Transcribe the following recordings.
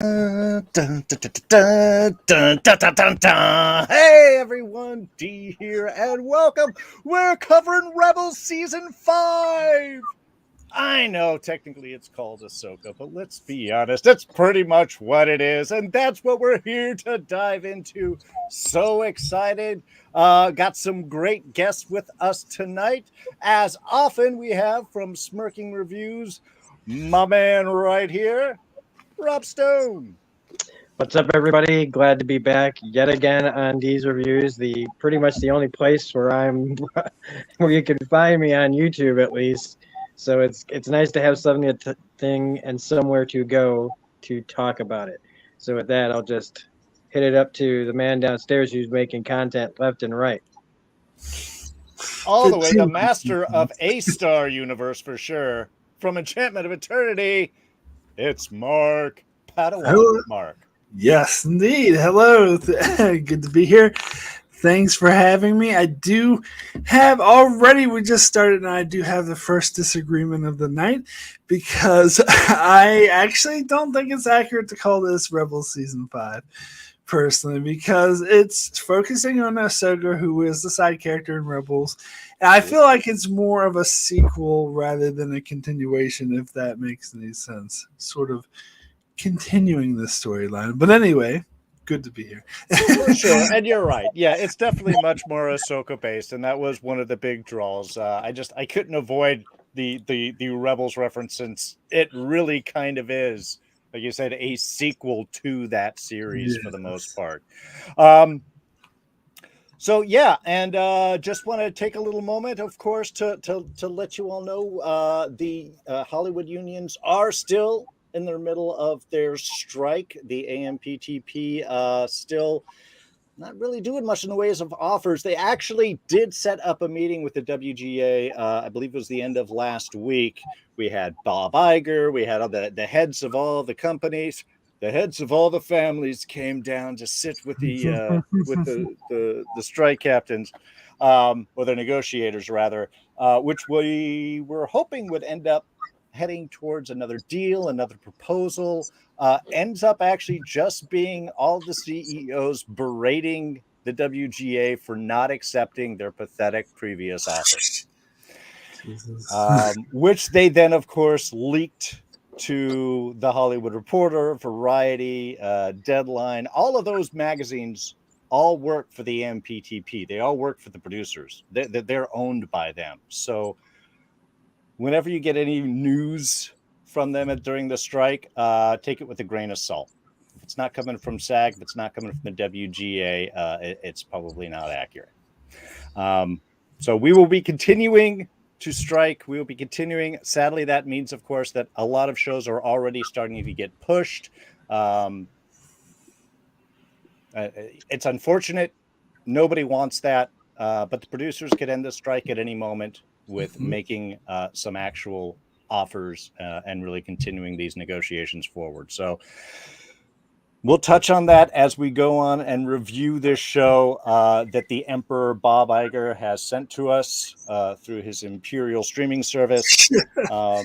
Dun, dun, dun, dun, dun, dun, dun, dun, dun. Hey everyone, D here, and welcome. We're covering Rebels Season 5. I know technically it's called Ahsoka, but let's be honest, that's pretty much what it is, and that's what we're here to dive into. So excited. Got some great guests with us tonight. As often we have from Smirking Reviews, my man right here, Rob Stone. What's up, everybody? Glad to be back yet again on D's Reviews, pretty much the only place where where you can find me on YouTube at least. So it's nice to have something and somewhere to go to talk about it. So with that, I'll just hit it up to the man downstairs who's making content left and right. All the way, the master of A-Star universe for sure. From Enchantment of Eternity, it's Marc Padawan. Hello. Marc. Yes, indeed. Hello. Good to be here. Thanks for having me. I do have already, we just started, and I do have the first disagreement of the night because I actually don't think it's accurate to call this Rebels Season 5, personally, because it's focusing on Ahsoka, who is the side character in Rebels. And I feel like it's more of a sequel rather than a continuation, if that makes any sense. Sort of continuing this storyline. But anyway, good to be here. For sure, and you're right. Yeah, it's definitely much more Ahsoka based, and that was one of the big draws. I couldn't avoid the Rebels reference, since it really kind of is, like you said, a sequel to that series for the most part. So yeah, and just want to take a little moment, of course, to let you all know the Hollywood unions are still in the middle of their strike. The AMPTP still not really doing much in the ways of offers. They actually did set up a meeting with the WGA. I believe it was the end of last week. We had Bob Iger. We had all the heads of all the companies. The heads of all the families came down to sit with the strike captains, or the negotiators rather, which we were hoping would end up heading towards another deal, another proposal. Ends up actually just being all the CEOs berating the WGA for not accepting their pathetic previous offer, which they then, of course, leaked to The Hollywood Reporter, Variety, Deadline. All of those magazines all work for the MPTP. They all work for the producers. They're owned by them. So whenever you get any news from them during the strike, take it with a grain of salt. If it's not coming from SAG, if it's not coming from the WGA, it's probably not accurate. So we will be continuing to strike. We will be continuing. Sadly, that means, of course, that a lot of shows are already starting to get pushed. It's unfortunate. Nobody wants that. But the producers could end the strike at any moment with making some actual offers and really continuing these negotiations forward. So we'll touch on that as we go on and review this show that the Emperor Bob Iger has sent to us through his Imperial streaming service. I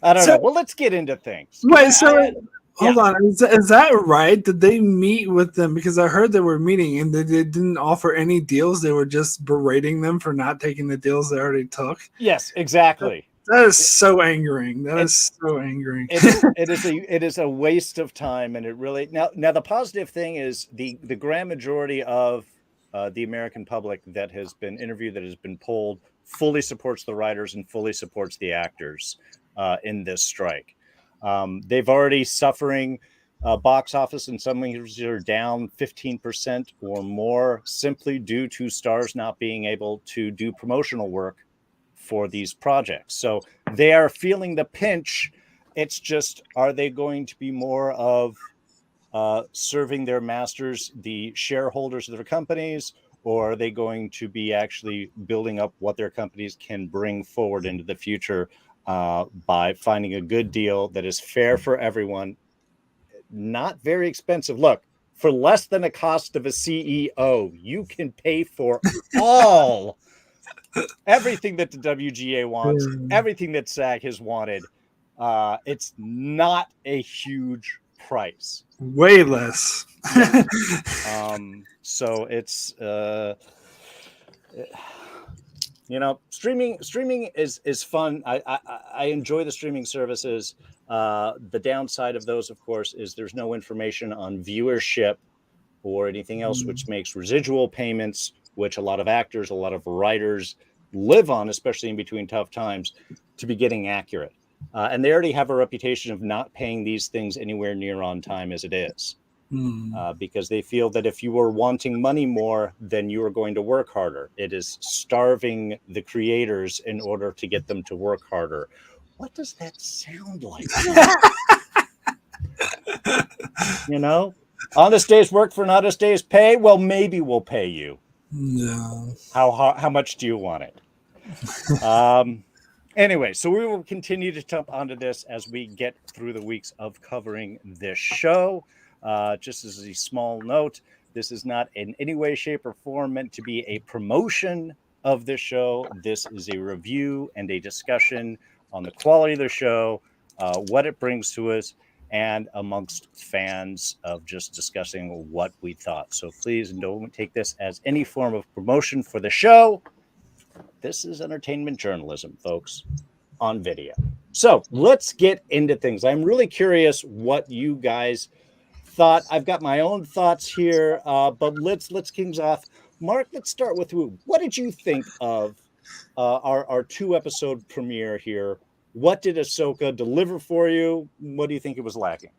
don't know. Well, let's get into things. Wait, hold on. Is that right? Did they meet with them? Because I heard they were meeting and they didn't offer any deals. They were just berating them for not taking the deals they already took. Yes, exactly. That is so angering. It is a waste of time, and it really now the positive thing is the grand majority of the American public that has been interviewed, that has been polled, fully supports the writers and fully supports the actors in this strike. They've already suffering box office, and some are down 15% or more simply due to stars not being able to do promotional work for these projects. So they are feeling the pinch. It's just, are they going to be more of serving their masters, the shareholders of their companies, or are they going to be actually building up what their companies can bring forward into the future by finding a good deal that is fair for everyone, not very expensive? Look, for less than the cost of a CEO, you can pay for everything that the WGA wants, everything that SAG has wanted. It's not a huge price. Way less. Yeah. So it's streaming is fun. I enjoy the streaming services. The downside of those, of course, is there's no information on viewership or anything else, which makes residual payments, which a lot of actors, a lot of writers live on, especially in between tough times, to be getting accurate. And they already have a reputation of not paying these things anywhere near on time as it is. Because they feel that if you were wanting money more, then you are going to work harder. It is starving the creators in order to get them to work harder. What does that sound like? Honest day's work for an honest day's pay. Well, maybe we'll pay you. No. How much do you want it? Anyway, so we will continue to jump onto this as we get through the weeks of covering this show. Just as a small note, this is not in any way, shape, or form meant to be a promotion of this show. This is a review and a discussion on the quality of the show, what it brings to us, and amongst fans of just discussing what we thought. So please don't take this as any form of promotion for the show. This is entertainment journalism, folks, on video. So let's get into things. I'm really curious what you guys thought. I've got my own thoughts here, but let's kings off. Mark, let's start with you. What did you think of our 2-episode premiere here? What did Ahsoka deliver for you? What do you think it was lacking?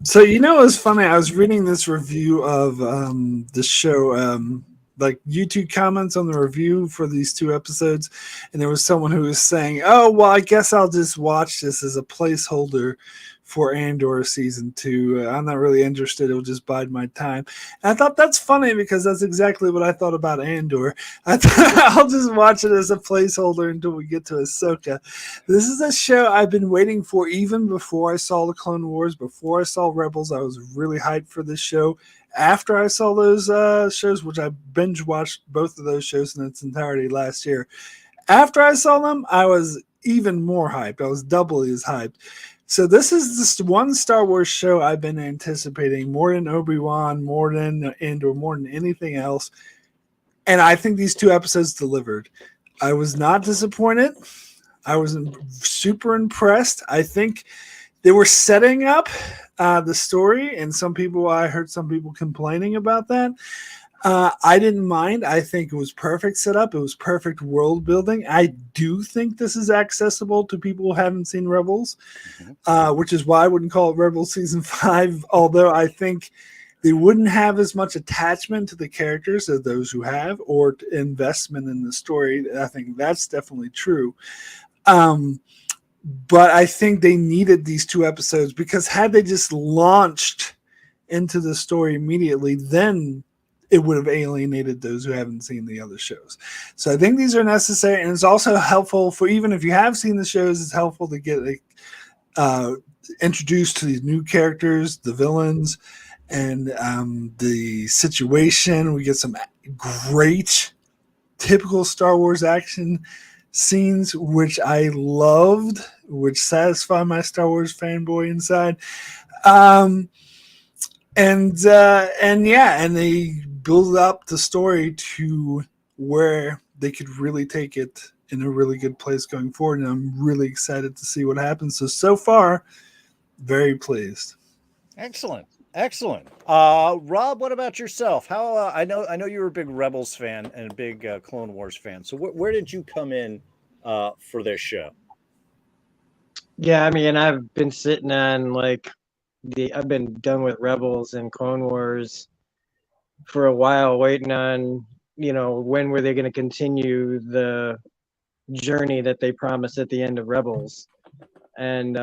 So, it was funny. I was reading this review of the show, like YouTube comments on the review for these 2 episodes, and there was someone who was saying, "Oh, well, I guess I'll just watch this as a placeholder for Andor season 2. I'm not really interested. It'll just bide my time." And I thought that's funny because that's exactly what I thought about Andor. I thought I'll just watch it as a placeholder until we get to Ahsoka. This is a show I've been waiting for even before I saw the Clone Wars, before I saw Rebels. I was really hyped for this show. After I saw those shows, which I binge watched both of those shows in its entirety last year, after I saw them, I was even more hyped. I was doubly as hyped. So this is just one Star Wars show I've been anticipating more than Obi-Wan, more than Andor, more than anything else. And I think these 2 episodes delivered. I was not disappointed. I was super impressed. I think they were setting up the story, and I heard some people complaining about that. I didn't mind. I think it was perfect setup. It was perfect world building. I do think this is accessible to people who haven't seen Rebels, which is why I wouldn't call it Rebels Season 5, although I think they wouldn't have as much attachment to the characters as those who have, or investment in the story. I think that's definitely true. But I think they needed these 2 episodes, because had they just launched into the story immediately, then it would have alienated those who haven't seen the other shows. So I think these are necessary, and it's also helpful for, even if you have seen the shows, it's helpful to get introduced to these new characters, the villains, and the situation. We get some great typical Star Wars action scenes, which I loved, which satisfy my Star Wars fanboy inside. And they build up the story to where they could really take it in a really good place going forward. And I'm really excited to see what happens. So far, very pleased. Excellent. Rob, what about yourself? How I know you were a big Rebels fan and a big Clone Wars fan. So where did you come in for this show? Yeah, I mean, I've been sitting on I've been done with Rebels and Clone Wars for a while, waiting on, when were they going to continue the journey that they promised at the end of Rebels. And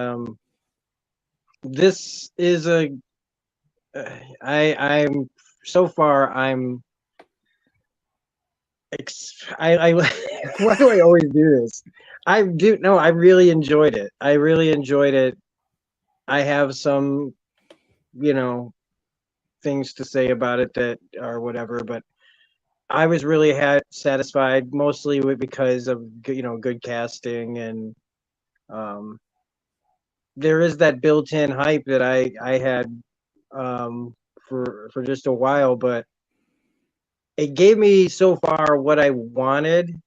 this is I'm so far, I'm I why do I always do this? I really enjoyed it. I have some, things to say about it that are whatever, but I was really satisfied, mostly because of good casting and there is that built-in hype that I had for just a while, but it gave me so far what I wanted.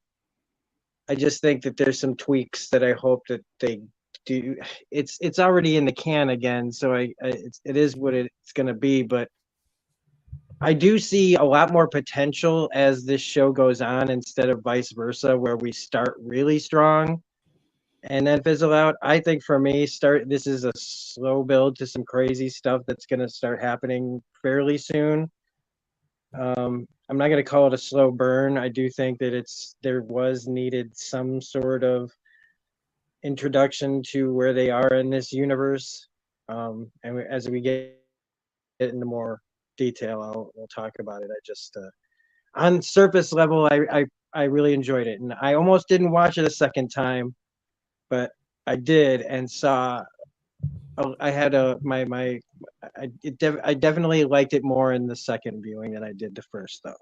I just think that there's some tweaks that I hope that they do. It's already in the can again, so it is what it's going to be, but I do see a lot more potential as this show goes on instead of vice versa, where we start really strong and then fizzle out. I think for me, this is a slow build to some crazy stuff that's going to start happening fairly soon. I'm not going to call it a slow burn. I do think that there was needed some sort of introduction to where they are in this universe. As we get into more detail, we'll talk about it. I just on surface level, I really enjoyed it, and I almost didn't watch it a second time, but I did and saw. I had I definitely liked it more in the second viewing than I did the first, though.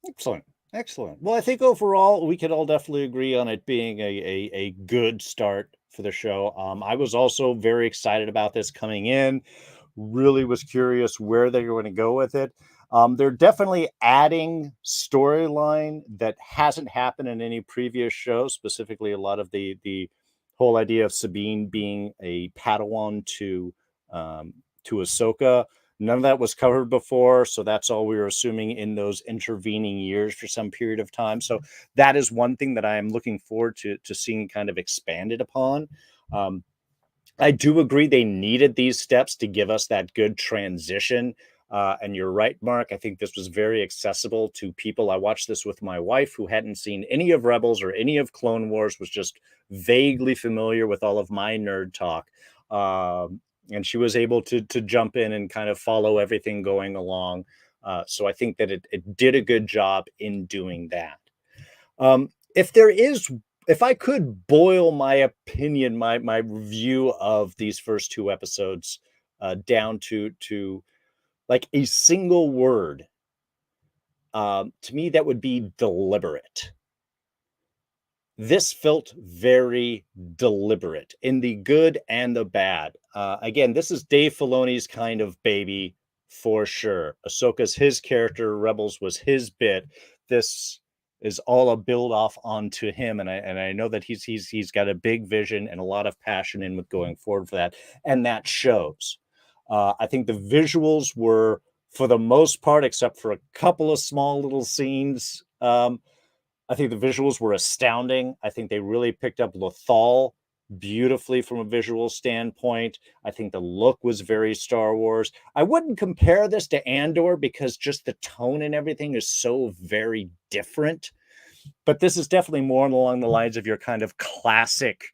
Excellent. Excellent. Well, I think overall we could all definitely agree on it being a good start for the show. I was also very excited about this coming in. Really was curious where they were going to go with it. They're definitely adding storyline that hasn't happened in any previous show, specifically a lot of the whole idea of Sabine being a Padawan to Ahsoka. None of that was covered before, so that's all we were assuming in those intervening years for some period of time. So that is one thing that I am looking forward to seeing kind of expanded upon. I do agree they needed these steps to give us that good transition. And you're right, Mark. I think this was very accessible to people. I watched this with my wife who hadn't seen any of Rebels or any of Clone Wars, was just vaguely familiar with all of my nerd talk. And she was able to jump in and kind of follow everything going along. So I think that it did a good job in doing that. If I could boil my opinion, my review of these first two episodes down to like a single word, to me, that would be deliberate. This felt very deliberate in the good and the bad. Again, this is Dave Filoni's kind of baby for sure. Ahsoka's his character. Rebels was his bit. This is all a build off onto him, and I know that he's got a big vision and a lot of passion in with going forward for that, and that shows. I think the visuals were, for the most part, except for a couple of small little scenes, I think the visuals were astounding. I think they really picked up Lothal beautifully from a visual standpoint. I think the look was very Star Wars. I wouldn't compare this to Andor because just the tone and everything is so very different. But this is definitely more along the lines of your kind of classic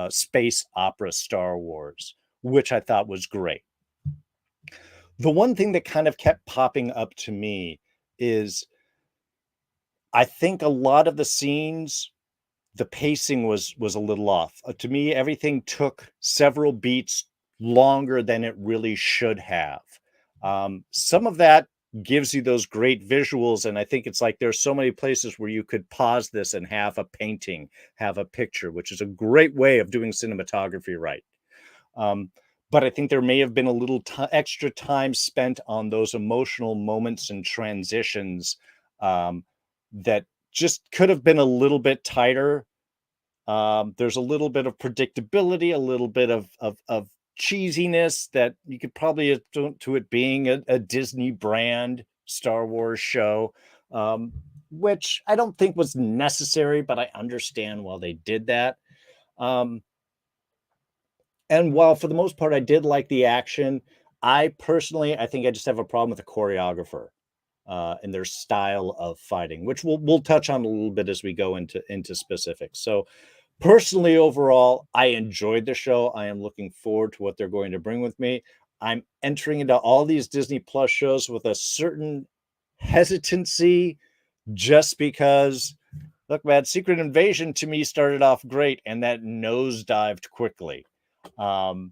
space opera Star Wars, which I thought was great. The one thing that kind of kept popping up to me is I think a lot of the scenes, the pacing was a little off. To me, everything took several beats longer than it really should have. Some of that gives you those great visuals, and I think it's like there's so many places where you could pause this and have a painting, have a picture, which is a great way of doing cinematography right. But I think there may have been a little extra time spent on those emotional moments and transitions that just could have been a little bit tighter. There's a little bit of predictability, a little bit of cheesiness that you could probably attribute to it being a Disney brand Star Wars show, which I don't think was necessary, but I understand why they did that. And while for the most part I did like the action, I think I just have a problem with the choreographer and their style of fighting, which we'll touch on a little bit as we go into specifics. So personally, overall, I enjoyed the show. I am looking forward to what they're going to bring with me. I'm entering into all these Disney Plus shows with a certain hesitancy, just because, look, man, Secret Invasion to me started off great, and that nosedived quickly. And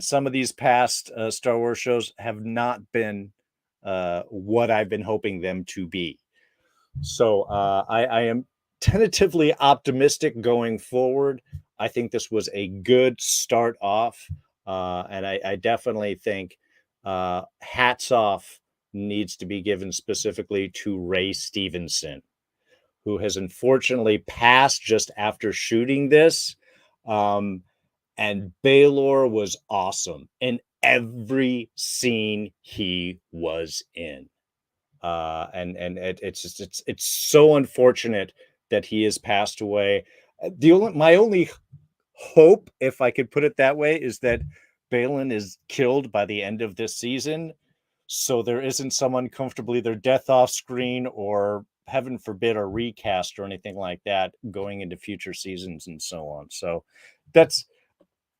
some of these past Star Wars shows have not been what I've been hoping them to be. So I am tentatively optimistic going forward. I think this was a good start off. And I definitely think hats off needs to be given specifically to Ray Stevenson, who has unfortunately passed just after shooting this. And Baylor was awesome in every scene he was in. And it's so unfortunate that he has passed away. My only hope, if I could put it that way, is that Baylon is killed by the end of this season, so there isn't some uncomfortably their death off screen, or heaven forbid a recast or anything like that going into future seasons and so on. So that's,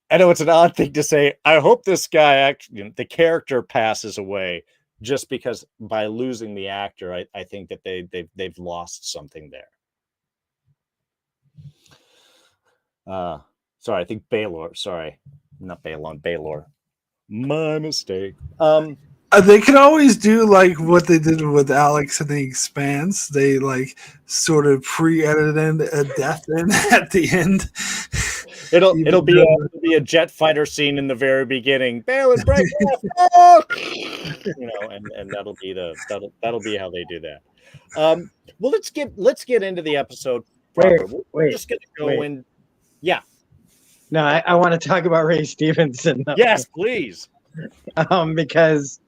I know it's an odd thing to say. I hope this guy actually, the character passes away, just because by losing the actor, I think that they've lost something there. Sorry, I think Baylor. Sorry, not Baylon, Baylor. My mistake. They could always do like what they did with Alex and The Expanse. They like sort of pre-edited a death in at the end. It'll be a jet fighter scene in the very beginning. Baylon break off, and that'll be how they do that. Well, let's get into the episode proper. We're just gonna go in. Yeah. No, I want to talk about Ray Stevenson, though. Yes, please. Because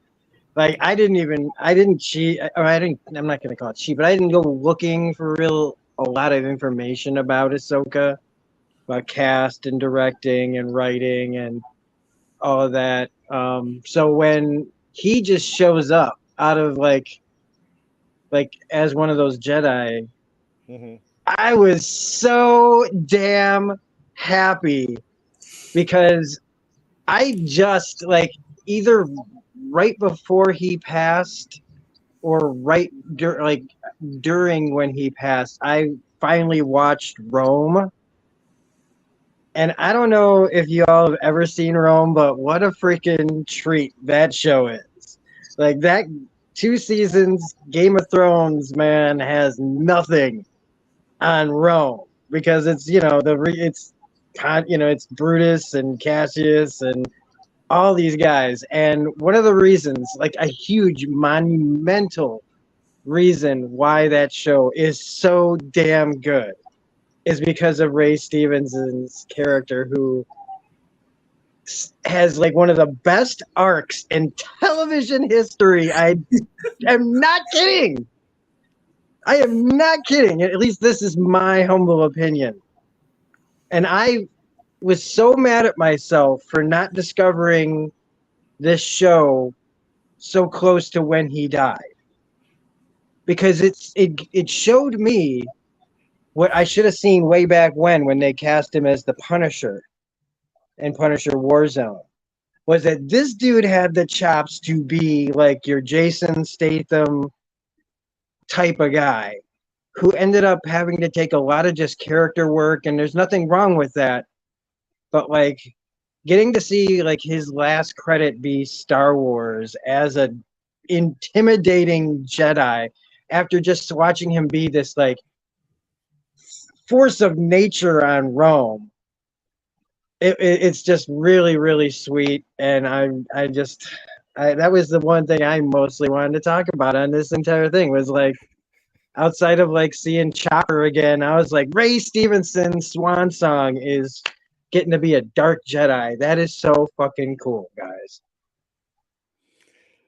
like I didn't cheat, or I'm not going to call it cheat, but I didn't go looking for a lot of information about Ahsoka, about cast and directing and writing and all of that. So when he just shows up out of like as one of those Jedi, I was so damn happy, because I just like either right before he passed or during when he passed, I finally watched Rome. And I don't know if you all have ever seen Rome, but what a freaking treat that show is. Like that 2 seasons, Game of Thrones, man, has nothing on Rome, because it's, it's Brutus and Cassius and all these guys. And one of the reasons, like a huge monumental reason why that show is so damn good, is because of Ray Stevenson's character, who has like one of the best arcs in television history. I am not kidding. I am not kidding. At least this is my humble opinion. And I was so mad at myself for not discovering this show so close to when he died, because it showed me what I should have seen way back when they cast him as the Punisher in Punisher Warzone, was that this dude had the chops to be like your Jason Statham type of guy, who ended up having to take a lot of just character work, and there's nothing wrong with that. But like getting to see like his last credit be Star Wars as a intimidating Jedi, after just watching him be this like force of nature on Rome, it's just really, really sweet. And that was the one thing I mostly wanted to talk about on this entire thing, was like, outside of like seeing Chopper again, I was like, Ray Stevenson's swan song is getting to be a dark Jedi. That is so fucking cool, guys.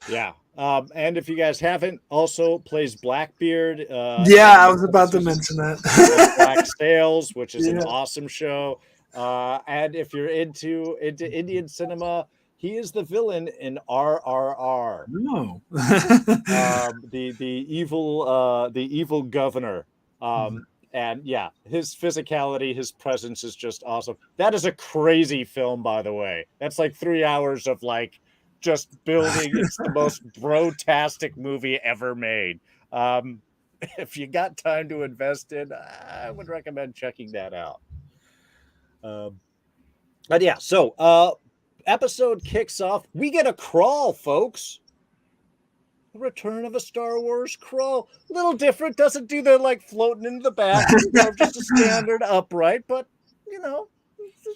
Yeah. And if you guys haven't, also plays Blackbeard. I was about to mention that. Black Sails, which is an awesome show. And if you're into Indian cinema, he is the villain in RRR. No. The evil governor. And yeah, his physicality, his presence is just awesome. That is a crazy film, by the way. That's like 3 hours of like just building. It's the most bro-tastic movie ever made. If you got time to invest in, I would recommend checking that out. But yeah, so episode kicks off. We get a crawl, folks. Return of a Star Wars crawl. A little different. Doesn't do the like floating into the back. Just a standard upright, but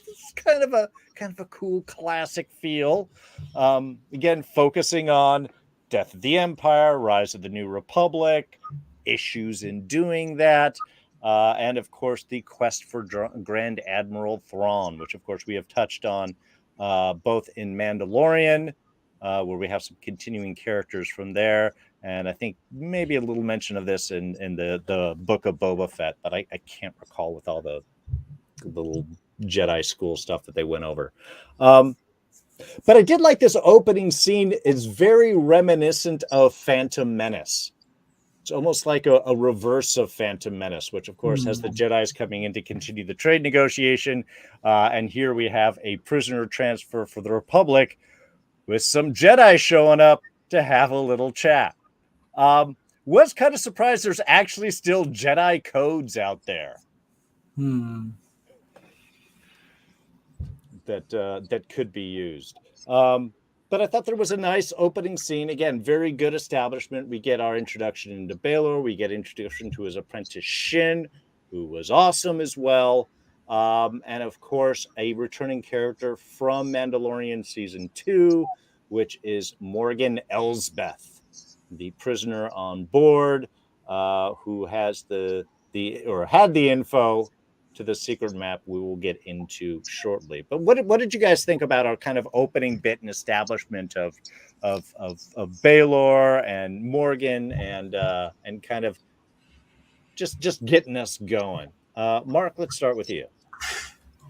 it's kind of a cool classic feel. Again, focusing on death of the Empire, rise of the New Republic, issues in doing that, and of course the quest for Grand Admiral Thrawn, which of course we have touched on both in Mandalorian, where we have some continuing characters from there, and I think maybe a little mention of this in the book of Boba Fett, but I can't recall with all the little Jedi school stuff that they went over. But I did like this opening scene. It's very reminiscent of Phantom Menace. It's almost like a reverse of Phantom Menace, which of course has the Jedis coming in to continue the trade negotiation. And here we have a prisoner transfer for the Republic with some Jedi showing up to have a little chat. Was kind of surprised there's actually still Jedi codes out there. That could be used. But I thought there was a nice opening scene. Again, very good establishment. We get our introduction into Baylor. We get introduction to his apprentice Shin, who was awesome as well. And of course, a returning character from Mandalorian Season 2, which is Morgan Elsbeth, the prisoner on board, who has had the info to the secret map we will get into shortly. But what did you guys think about our kind of opening bit and establishment of Baylor and Morgan and kind of just getting us going? Mark, let's start with you.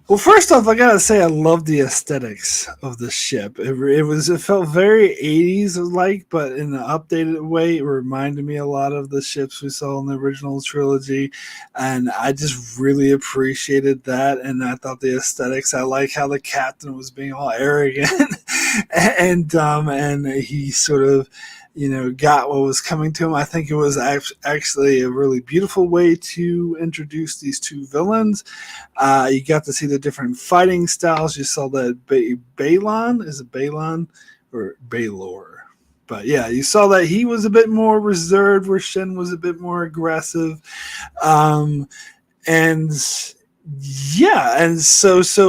Well, first off, I gotta say I love the aesthetics of the ship. It felt very 80s like, but in an updated way. It reminded me a lot of the ships we saw in the original trilogy, and I just really appreciated that. And I thought the aesthetics. I like how the captain was being all arrogant and he sort of, got what was coming to him. I think it was actually a really beautiful way to introduce these two villains. You got to see the different fighting styles. You saw that Baylon, is it Baylon or Baylor? But yeah, you saw that he was a bit more reserved, where Shin was a bit more aggressive. And so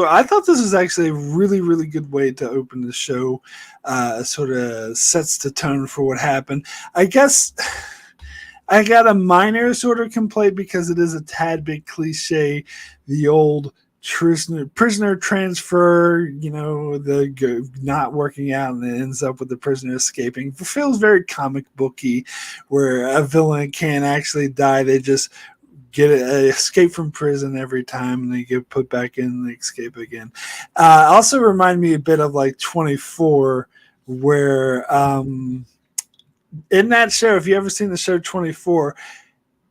I thought this was actually a really, really good way to open the show. Sort of sets the tone for what happened. I guess I got a minor sort of complaint because it is a tad bit cliche. The old prisoner transfer, the not working out and it ends up with the prisoner escaping. It feels very comic booky, where a villain can't actually die. They just get escape from prison every time and they get put back in and they escape again. Also remind me a bit of like 24, where in that show, if you ever seen the show 24,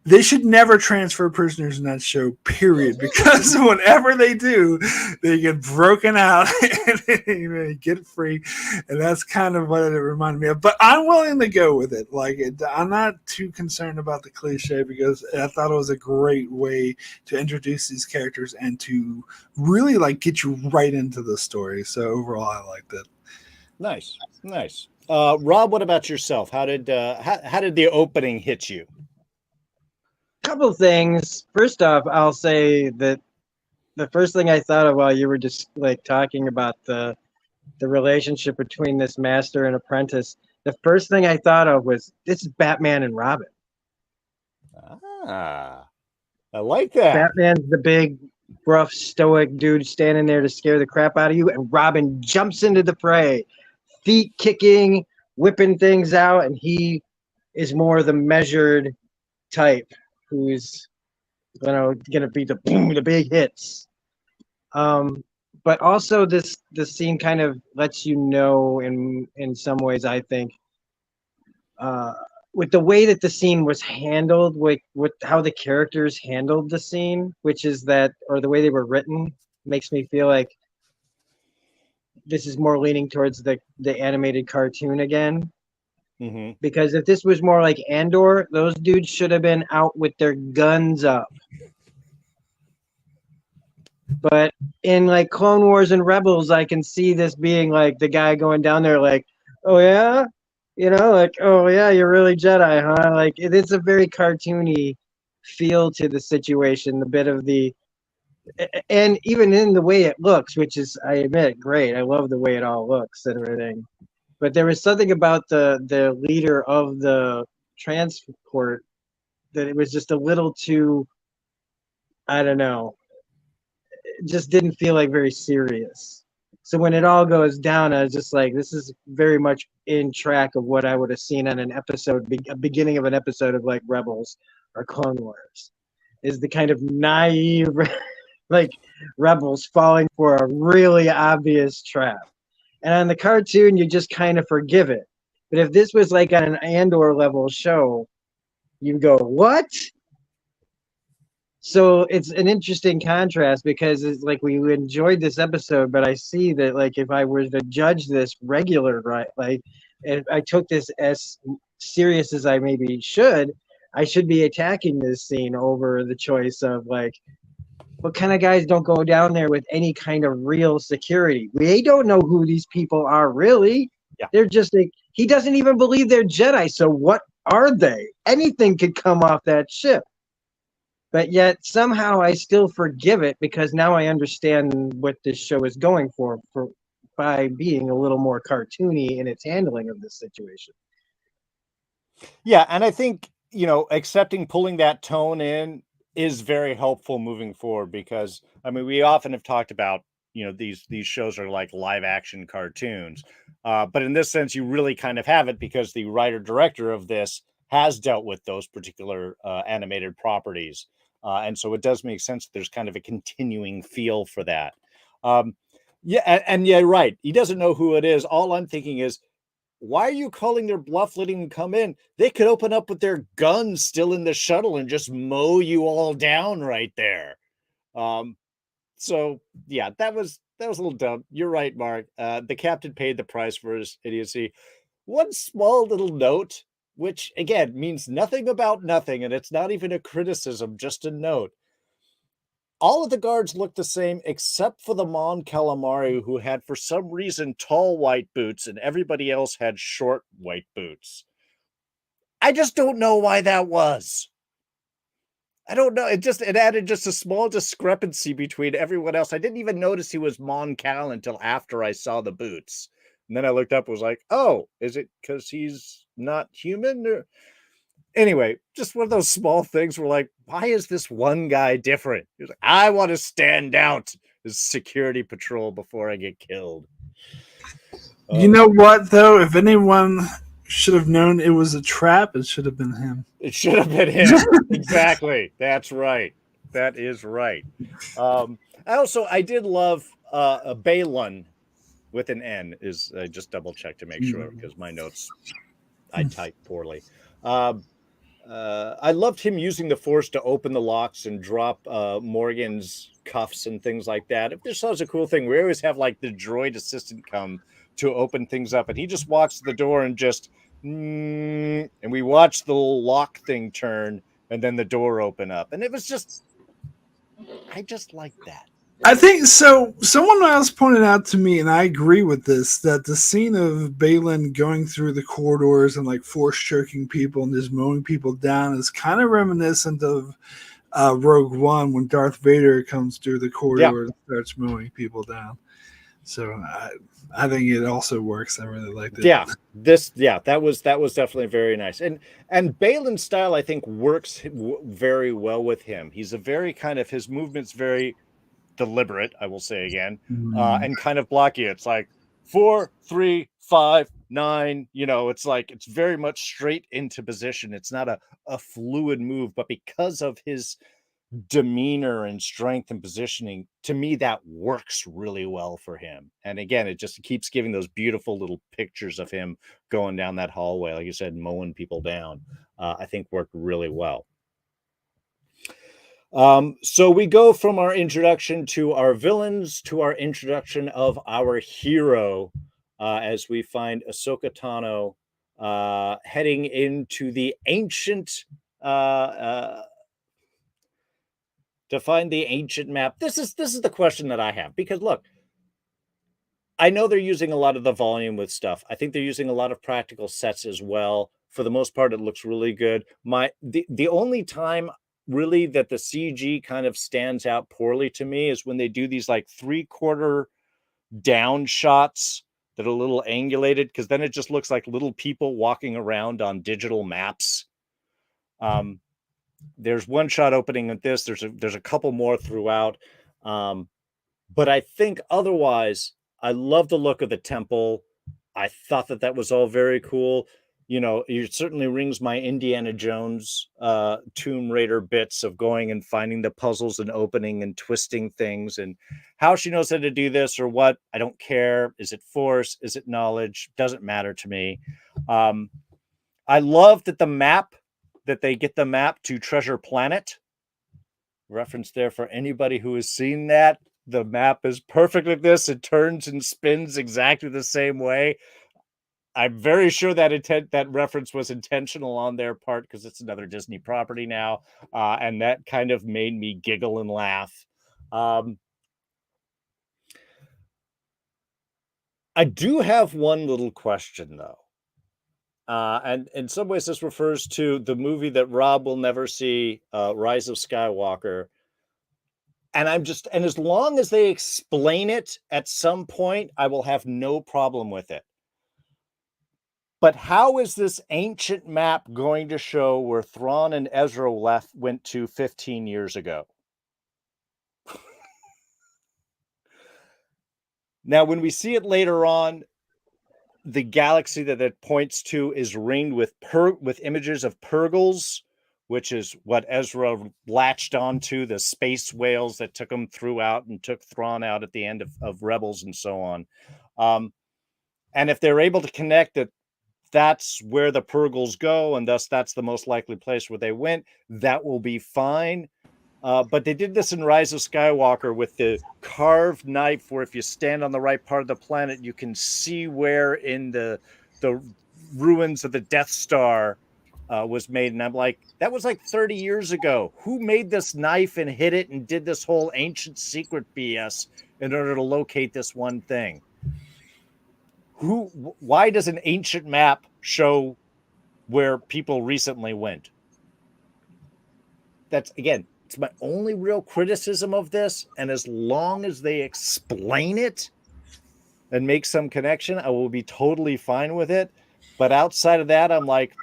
they should never transfer prisoners in that show, period, because whenever they do, they get broken out and they get free. And that's kind of what it reminded me of. But I'm willing to go with it. I'm not too concerned about the cliche, because I thought it was a great way to introduce these characters and to really get you right into the story. So overall, I liked it. Nice. Rob, what about yourself? How did the opening hit you? Couple things. First off, I'll say that the first thing I thought of while you were just talking about the relationship between this master and apprentice, the first thing I thought of was, this is Batman and Robin. I like that. Batman's the big, rough, stoic dude standing there to scare the crap out of you, and Robin jumps into the fray, feet kicking, whipping things out, and he is more the measured type, who's gonna be the big hits. But also the scene kind of lets you know in some ways, I think, with the way that the scene was handled, with how the characters handled the scene, which is that, or the way they were written, makes me feel like this is more leaning towards the animated cartoon again. Mm-hmm. Because if this was more like Andor, those dudes should have been out with their guns up. But in Clone Wars and Rebels, I can see this being the guy going down there oh yeah, oh yeah, you're really Jedi, huh? It's a very cartoony feel to the situation. A bit of the and even in the way it looks, which is, I admit, great. I love the way it all looks and everything. But there was something about the leader of the transport that it was just a little too, I don't know, it just didn't feel like very serious. So when it all goes down, I was just like, this is very much in track of what I would have seen on an episode, a beginning of an episode of like Rebels or Clone Wars, is the kind of naive, like rebels falling for a really obvious trap. And on the cartoon, you just kind of forgive it. But if this was like on an Andor level show, you go, what? So it's an interesting contrast because it's like we enjoyed this episode, but I see that like if I were to judge this regular, right, like if I took this as serious as I maybe should, I should be attacking this scene over the choice of like, what kind of guys don't go down there with any kind of real security? We don't know who these people are really. Yeah. They're just like, he doesn't even believe they're Jedi. So what are they? Anything could come off that ship. But yet somehow I still forgive it because now I understand what this show is going for by being a little more cartoony in its handling of this situation. Yeah, and I think, you know, accepting pulling that tone in is very helpful moving forward because, I mean, we often have talked about, you know, these shows are like live action cartoons. But in this sense, you really kind of have it because the writer director of this has dealt with those particular animated properties. And so it does make sense that there's kind of a continuing feel for that. Yeah, and yeah, right. He doesn't know who it is. All I'm thinking is, why are you calling their bluff, letting them come in? They could open up with their guns still in the shuttle and just mow you all down right there. So yeah, that was a little dumb. You're right, Mark. The captain paid the price for his idiocy. One small little note, which again means nothing about nothing, and it's not even a criticism, just a note. All of the guards looked the same except for the Mon Calamari, who had for some reason tall white boots and everybody else had short white boots. I just don't know why that was. I don't know. It added just a small discrepancy between everyone else. I didn't even notice he was Mon Cal until after I saw the boots. And then I looked up and was like, oh, is it because he's not human? Or... Anyway, just one of those small things where like, why is this one guy different? He was like, I want to stand out as security patrol before I get killed. You know what, though? If anyone should have known it was a trap, it should have been him. It should have been him. Exactly. That's right. That is right. I did love Baylon with an N is just double check to make sure because my notes I typed poorly. I loved him using the Force to open the locks and drop Morgan's cuffs and things like that. If this was a cool thing, we always have like the droid assistant come to open things up, and he just walks to the door and just and we watch the little lock thing turn and then the door open up, and it was just, I just like that. I think so. Someone else pointed out to me, and I agree with this, that the scene of Baylon going through the corridors and like force choking people and just mowing people down is kind of reminiscent of Rogue One when Darth Vader comes through the corridor and starts mowing people down. So I think it also works. I really liked it. Yeah, that was definitely very nice. And Baylon's style, I think, works very well with him. He's a very kind of, his movement's very deliberate, I will say again, and kind of blocky. It's like 4, 3, 5, 9. You know, it's like it's very much straight into position. It's not a fluid move, but because of his demeanor and strength and positioning, to me that works really well for him. And again, it just keeps giving those beautiful little pictures of him going down that hallway, like you said, mowing people down. I think worked really well. So we go from our introduction to our villains to our introduction of our hero, as we find Ahsoka Tano heading into the ancient to find the ancient map. This is the question that I have, because look, I know they're using a lot of the volume with stuff. I think they're using a lot of practical sets as well. For the most part, it looks really good. The only time really that the CG kind of stands out poorly to me is when they do these like 3/4 down shots that are a little angulated, because then it just looks like little people walking around on digital maps. There's one shot opening at this. There's a couple more throughout. But I think otherwise, I love the look of the temple. I thought that was all very cool. You know, it certainly rings my Indiana Jones Tomb Raider bits of going and finding the puzzles and opening and twisting things, and how she knows how to do this or what, I don't care. Is it force? Is it knowledge? Doesn't matter to me. I love that they get the map to Treasure Planet. Reference there for anybody who has seen that. The map is perfect like this. It turns and spins exactly the same way. I'm very sure that reference was intentional on their part, because it's another Disney property now. And that kind of made me giggle and laugh. I do have one little question, though. And in some ways, this refers to the movie that Rob will never see, Rise of Skywalker. And as long as they explain it at some point, I will have no problem with it. But how is this ancient map going to show where Thrawn and Ezra went to 15 years ago? Now, when we see it later on, the galaxy that it points to is ringed with images of Purgles, which is what Ezra latched onto, the space whales that took him throughout and took Thrawn out at the end of Rebels and so on. And if they're able to connect that that's where the Purgles go, and thus that's the most likely place where they went, that will be fine. But they did this in Rise of Skywalker with the carved knife, where if you stand on the right part of the planet, you can see where in the ruins of the Death Star was made. And I'm like, that was like 30 years ago. Who made this knife and hid it and did this whole ancient secret BS in order to locate this one thing? Why does an ancient map show where people recently went? That's, again, it's my only real criticism of this. And as long as they explain it and make some connection, I will be totally fine with it. But outside of that, I'm like,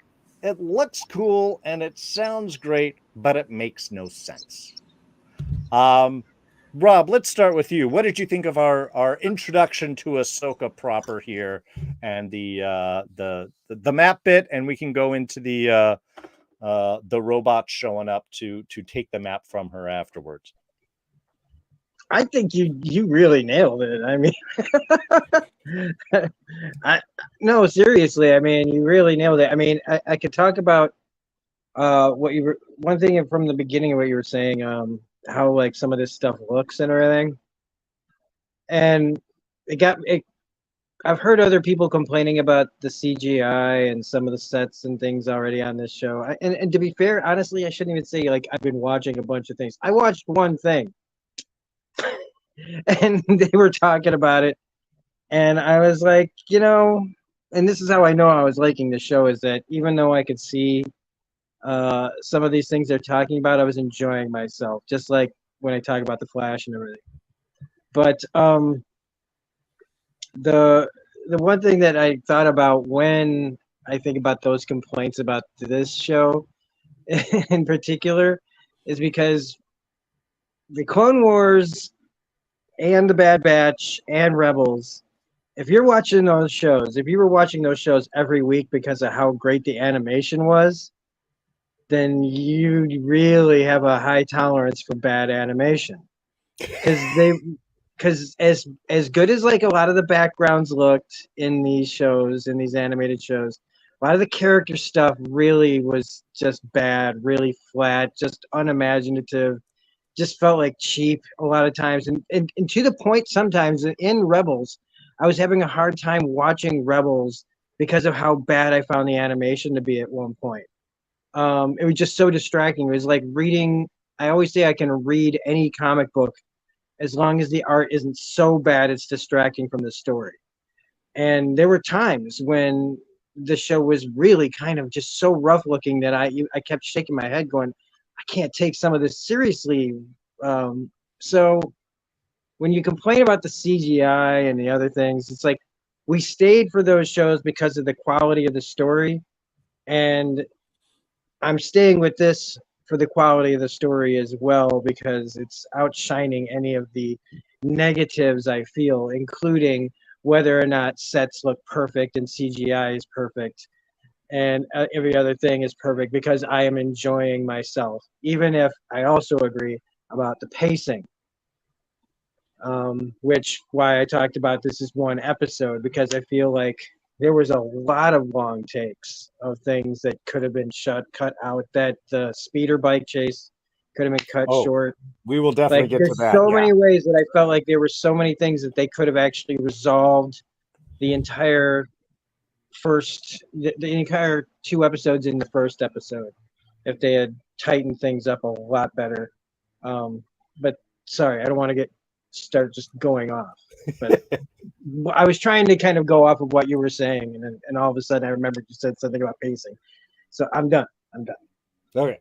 it looks cool and it sounds great, but it makes no sense. Rob, let's start with you. What did you think of our introduction to Ahsoka proper here, and the map bit, and we can go into the robots showing up to take the map from her afterwards. I think you really nailed it. I mean, no, seriously. I mean, you really nailed it. I mean, I could talk about one thing from the beginning of what you were saying, how like some of this stuff looks and everything, and I've heard other people complaining about the CGI and some of the sets and things already on this show. And to be fair, honestly, I shouldn't even say like I've been watching a bunch of things. I watched one thing. And they were talking about it, and I was like, and this is how I know I was liking the show, is that even though I could see some of these things they're talking about, I was enjoying myself, just like when I talk about the Flash and everything. But the one thing that I thought about when I think about those complaints about this show in particular is because the Clone Wars and the Bad Batch and Rebels, if you were watching those shows every week because of how great the animation was, then you really have a high tolerance for bad animation. Because as good as like a lot of the backgrounds looked in these shows, in these animated shows, a lot of the character stuff really was just bad, really flat, just unimaginative. Just felt like cheap a lot of times, and to the point sometimes in Rebels, I was having a hard time watching Rebels because of how bad I found the animation to be at one point. It was just so distracting. It was like reading. I always say I can read any comic book as long as the art isn't so bad it's distracting from the story. And there were times when the show was really kind of just so rough looking that I kept shaking my head going, I can't take some of this seriously. So when you complain about the CGI and the other things, it's like we stayed for those shows because of the quality of the story. And I'm staying with this for the quality of the story as well, because it's outshining any of the negatives I feel, including whether or not sets look perfect and CGI is perfect and every other thing is perfect, because I am enjoying myself, even if I also agree about the pacing. Which why I talked about this is one episode, because I feel like there was a lot of long takes of things that could have been cut out. That the speeder bike chase could have been cut short. We will definitely Like, get to there's that. so many ways that I felt like there were so many things that they could have actually resolved the entire the entire 2 episodes in the first episode if they had tightened things up a lot better. But sorry, I don't want to start just going off. But I was trying to kind of go off of what you were saying, and all of a sudden I remembered you said something about pacing. So I'm done. Okay.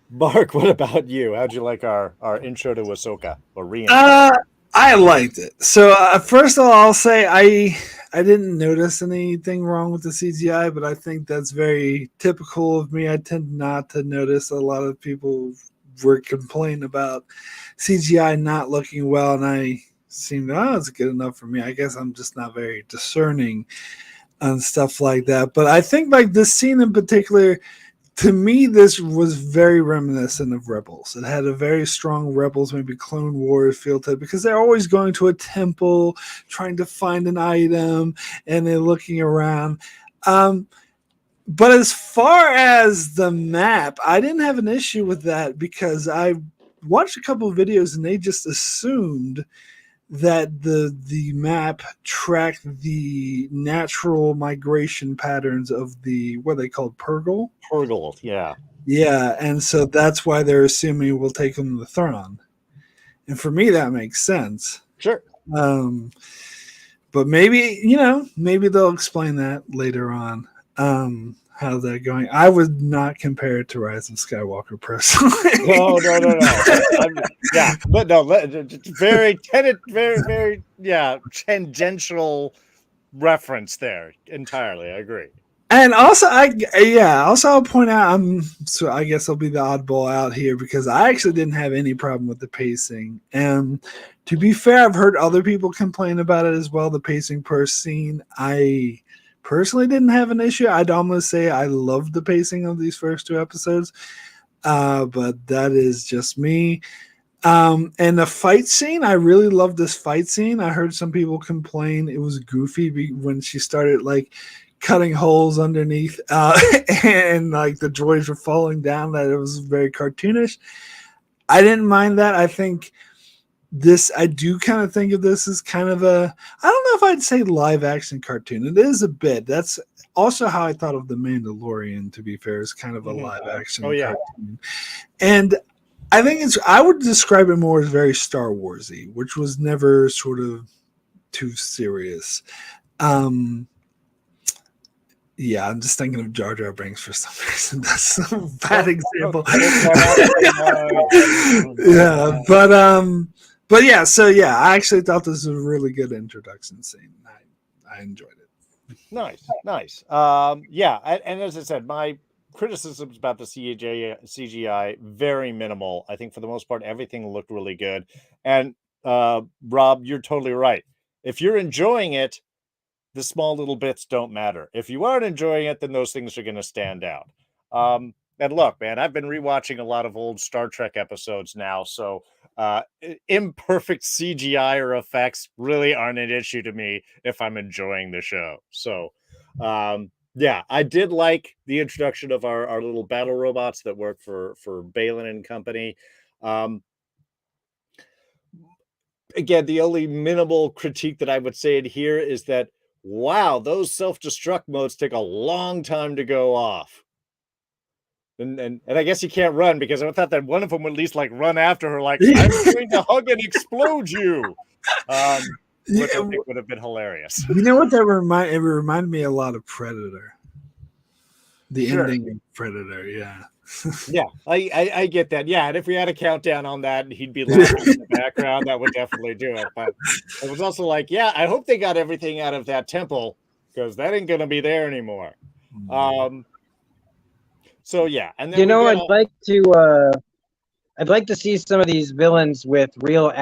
Mark, what about you? How'd you like our intro to Ahsoka or re-intro? I liked it. So first of all, I'll say I didn't notice anything wrong with the CGI, but I think that's very typical of me. I tend not to notice. A lot of people were complaining about CGI not looking well, and I seemed, it's good enough for me. I guess I'm just not very discerning on stuff like that. But I think like this scene in particular, to me, this was very reminiscent of Rebels. It had a very strong Rebels, maybe Clone Wars feel to it, because they're always going to a temple, trying to find an item, and they're looking around. But as far as the map, I didn't have an issue with that, because I watched a couple of videos and they just assumed that the map tracked the natural migration patterns of the, what are they called, Purgle? Purgle, yeah. Yeah, and so that's why they're assuming we'll take them to Thrawn. And for me, that makes sense. Sure. But maybe, maybe they'll explain that later on. How's that going? I would not compare it to Rise of Skywalker personally. No. Yeah, but no, very, very, tangential reference there entirely. I agree. And also, I'll point out, so I guess I'll be the oddball out here, because I actually didn't have any problem with the pacing. And to be fair, I've heard other people complain about it as well, the pacing per scene. I personally didn't have an issue. I'd almost say I loved the pacing of these first 2 episodes, but that is just me. And the fight scene, I really loved this fight scene. I heard some people complain it was goofy when she started like cutting holes underneath and like the droids were falling down, that it was very cartoonish. I didn't mind that. I do kind of think of this as kind of I don't know if I'd say live action cartoon. It is a bit. That's also how I thought of The Mandalorian, to be fair, is kind of a live action cartoon. And I think I would describe it more as very Star Warsy, which was never sort of too serious. Yeah, I'm just thinking of Jar Jar Binks for some reason. That's a bad example. Yeah, but yeah, so yeah, I actually thought this was a really good introduction scene. I enjoyed it. Nice. Yeah, and as I said, my criticisms about the CGI very minimal. I think for the most part, everything looked really good. And Rob, you're totally right. If you're enjoying it, the small little bits don't matter. If you aren't enjoying it, then those things are going to stand out. And look, man, I've been rewatching a lot of old Star Trek episodes now, so imperfect CGI or effects really aren't an issue to me if I'm enjoying the show. So, yeah, I did like the introduction of our little battle robots that work for Baylon and company. Again, the only minimal critique that I would say in here is that, wow, those self-destruct modes take a long time to go off. And I guess you can't run, because I thought that one of them would at least like run after her, like, I'm going to hug and explode you. Which I think would have been hilarious. You know what that reminded me a lot of Predator. The Sure. ending of Predator, yeah. Yeah, I get that. Yeah, and if we had a countdown on that and he'd be laughing in the background, that would definitely do it. But it was also like, yeah, I hope they got everything out of that temple because that ain't gonna be there anymore. So yeah, and then You we know, get I'd like to see some of these villains with real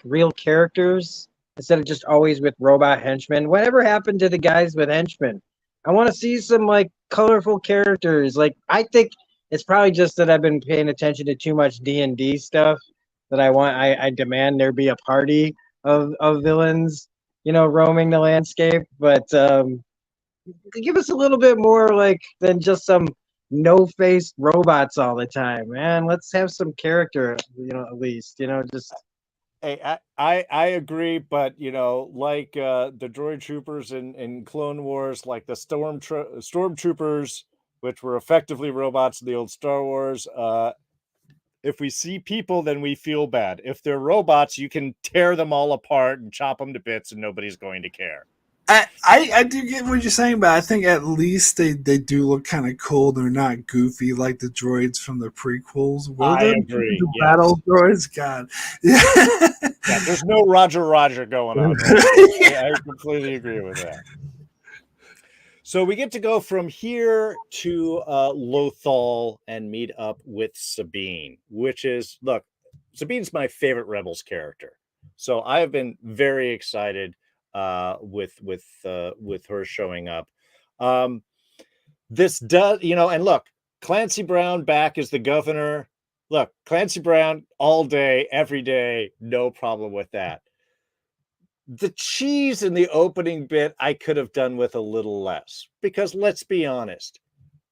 real characters instead of just always with robot henchmen. Whatever happened to the guys with henchmen? I want to see some like colorful characters. Like I think it's probably just that I've been paying attention to too much D&D stuff that I demand there be a party of villains, roaming the landscape. But give us a little bit more like than just some no-faced robots all the time, man. Let's have some character, at least, just Hey, I agree, but like the droid troopers in Clone Wars, like the stormtroopers, which were effectively robots in the old Star Wars. If we see people, then we feel bad. If they're robots, you can tear them all apart and chop them to bits, and nobody's going to care. I do get what you're saying, but I think at least they do look kind of cool. They're not goofy like the droids from the prequels. I agree. The Yes. battle droids, God. Yeah, there's no Roger going on. Right? I completely agree with that. So we get to go from here to Lothal and meet up with Sabine, which is, look, Sabine's my favorite Rebels character. So I have been very excited with her showing up. This does, and look, Clancy Brown back as the governor. Look, Clancy Brown all day, every day, no problem with that. The cheese in the opening bit, I could have done with a little less, because let's be honest,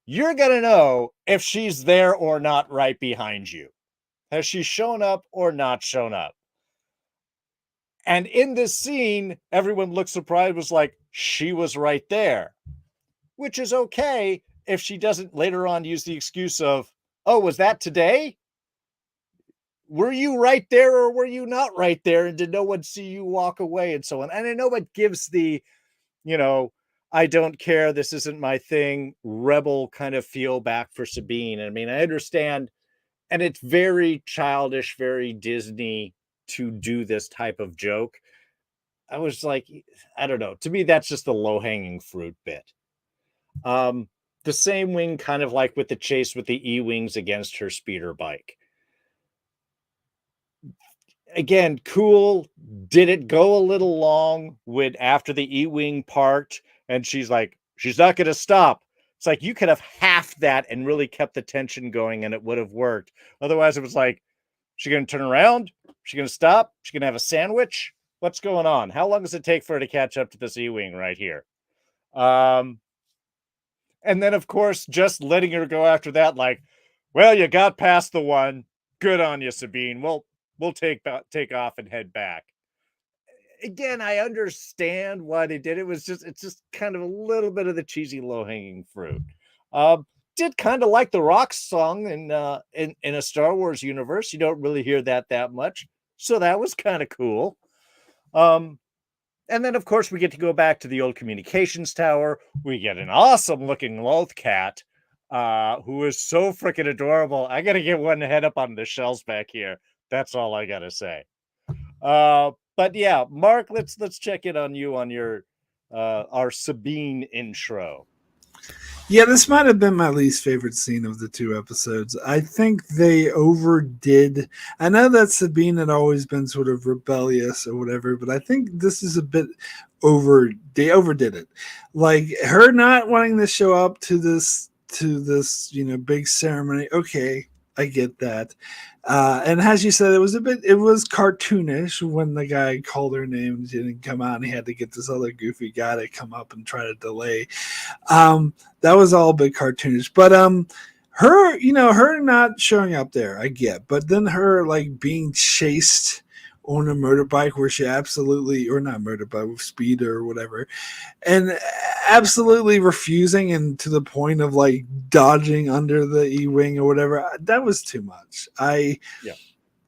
you're going to know if she's there or not right behind you. Has she shown up or not shown up? And in this scene, everyone looked surprised, was like, she was right there, which is okay if she doesn't later on use the excuse of, oh, was that today? Were you right there or were you not right there? And did no one see you walk away and so on? And I know it gives the, I don't care, this isn't my thing, rebel kind of feel back for Sabine. I mean, I understand, and it's very childish, very Disney to do this type of joke. I was like, I don't know. To me, that's just the low-hanging fruit bit. The same wing, kind of like with the chase with the E-wings against her speeder bike. Again, cool. Did it go a little long when after the E-wing parked and she's like, she's not going to stop. It's like you could have halved that and really kept the tension going and it would have worked. Otherwise, it was like, she going to turn around? She going to stop? She going to have a sandwich? What's going on? How long does it take for her to catch up to this E-wing right here? And then, of course, just letting her go after that, like, well, you got past the one. Good on you, Sabine. We'll take off and head back. Again, I understand why they did it. It's just kind of a little bit of the cheesy low-hanging fruit. Did kind of like the Rock song in a Star Wars universe. You don't really hear that much. So that was kind of cool. And then, of course, we get to go back to the old communications tower. We get an awesome looking Loth cat who is so freaking adorable. I got to get one head up on the shelves back here. That's all I got to say. But yeah, Mark, let's check in on you on your our Sabine intro. Yeah, this might have been my least favorite scene of the two episodes. I think they overdid. I know that Sabine had always been sort of rebellious or whatever, but I think this is a bit over. They overdid it. Like her not wanting to show up to this big ceremony. Okay, I get that. And as you said, it was cartoonish when the guy called her name and didn't come out and he had to get this other goofy guy to come up and try to delay. That was all a bit cartoonish, but her not showing up there, I get, but then her like being chased on a motorbike where she absolutely, or not motorbike, speed or whatever, and absolutely refusing, and to the point of like dodging under the E-wing or whatever, that was too much.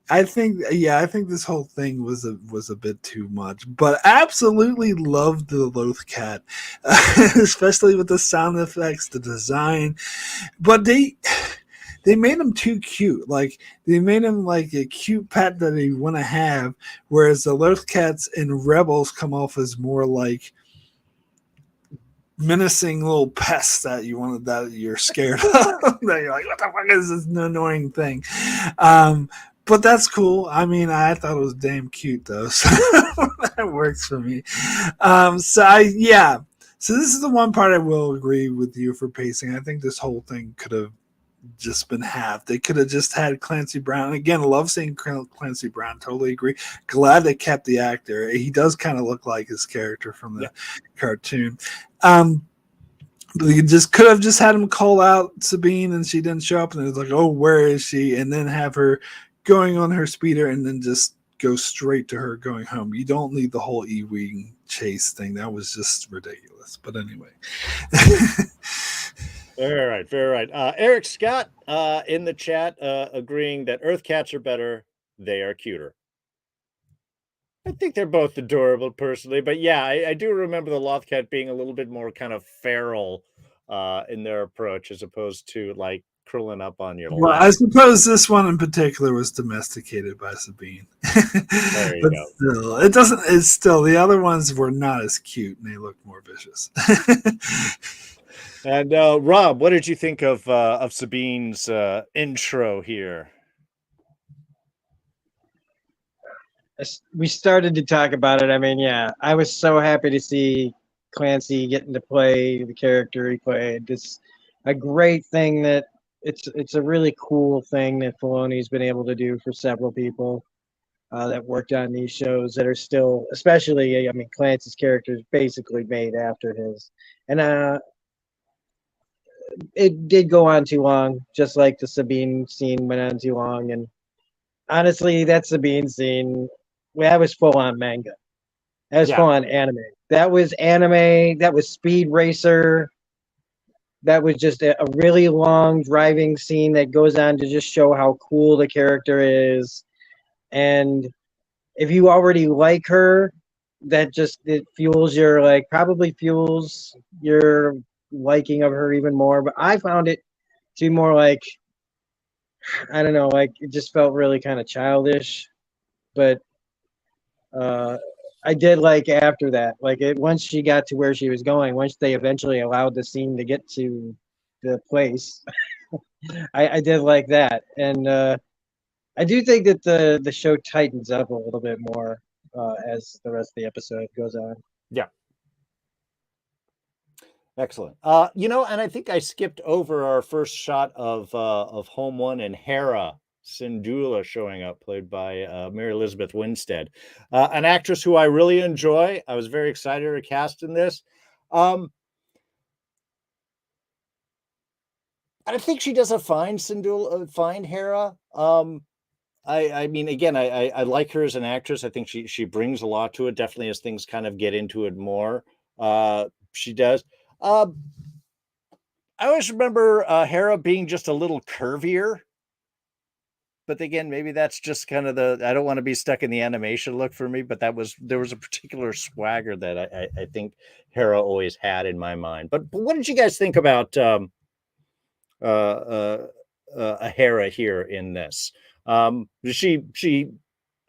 I think this whole thing was a bit too much, but absolutely loved the Loth Cat, especially with the sound effects, the design. But they made him too cute. Like they made him like a cute pet that you want to have, whereas the Loth Cats in Rebels come off as more like menacing little pests that you're scared of. That you're like, what the fuck is this annoying thing? But that's cool. I mean, I thought it was damn cute though, so that works for me. So this is the one part I will agree with you for pacing. I think this whole thing could have just been halved. They could have just had Clancy Brown. Again, love seeing Clancy Brown. Totally agree. Glad they kept the actor. He does kind of look like his character from the cartoon. You just could have just had him call out Sabine and she didn't show up, and it was like, oh, where is she? And then have her going on her speeder and then just go straight to her going home. You don't need the whole E-Wing chase thing. That was just ridiculous. But anyway. Very right, very right. Eric Scott in the chat agreeing that Earth cats are better. They are cuter. I think they're both adorable personally, but yeah, I do remember the Loth Cat being a little bit more kind of feral in their approach as opposed to like curling up on your Well, lap. I suppose this one in particular was domesticated by Sabine. There you go. Still, it doesn't. It's still the other ones were not as cute and they looked more vicious. And Rob, what did you think of Sabine's intro here? We started to talk about it. I mean, yeah, I was so happy to see Clancy getting to play the character he played. It's a great thing that it's a really cool thing that Filoni's been able to do for several people that worked on these shows that are still, especially, I mean, Clancy's character is basically made after his. And it did go on too long, just like the Sabine scene went on too long. And honestly, that Sabine scene, that was full on manga. That was full on anime. That was anime. That was Speed Racer. That was just a really long driving scene that goes on to just show how cool the character is. And if you already like her, it fuels your, like, probably fuels your liking of her even more. But I found it to be more like, I don't know, like it just felt really kind of childish. But I did like after that, like once she got to where she was going, once they eventually allowed the scene to get to the place, I did like that. And I do think that the show tightens up a little bit more as the rest of the episode goes on. Yeah. Excellent. And I think I skipped over our first shot of Home One and Hera Syndulla showing up, played by Mary Elizabeth Winstead, an actress who I really enjoy. I was very excited to cast in this. I think she does a fine fine Hera. I mean, again, I like her as an actress. I think she brings a lot to it. Definitely as things kind of get into it more. She does. I always remember Hera being just a little curvier. But again, maybe that's just kind of I don't want to be stuck in the animation look for me, but there was a particular swagger that I think Hera always had in my mind. But what did you guys think about a Hera here in this? Did she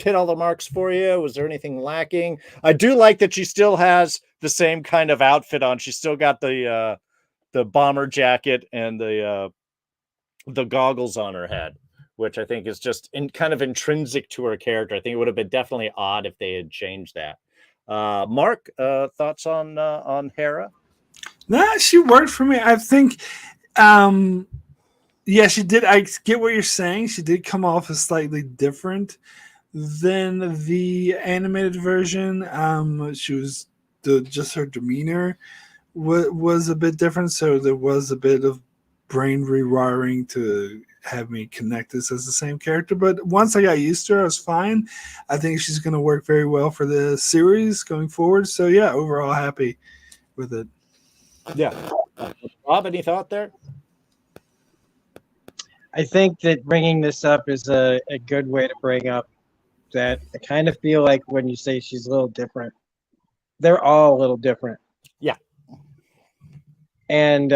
hit all the marks for you? Was there anything lacking? I do like that she still has the same kind of outfit on. She's still got the bomber jacket and the goggles on her head, which I think is just kind of intrinsic to her character. I think it would have been definitely odd if they had changed that. Mark, thoughts on Hera? Nah, she worked for me. I think, yeah, she did. I get what you're saying. She did come off as slightly different than the animated version. She was just her demeanor was a bit different, so there was a bit of brain rewiring to have me connect this as the same character. But once I got used to her, I was fine. I think she's going to work very well for the series going forward. So yeah, overall happy with it. Yeah. Rob, any thought there? I think that bringing this up is a good way to bring up that I kind of feel like when you say she's a little different, they're all a little different. Yeah. And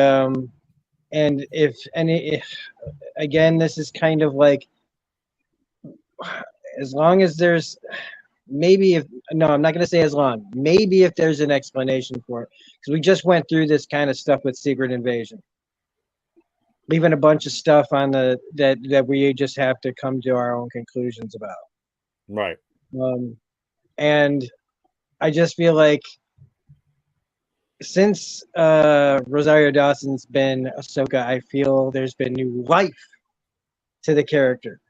if again, this is kind of like, as long as there's maybe if no, I'm not going to say as long. Maybe if there's an explanation for it, because we just went through this kind of stuff with Secret Invasion, leaving a bunch of stuff on the that we just have to come to our own conclusions about. Right. And I just feel like since Rosario Dawson's been Ahsoka, I feel there's been new life to the character.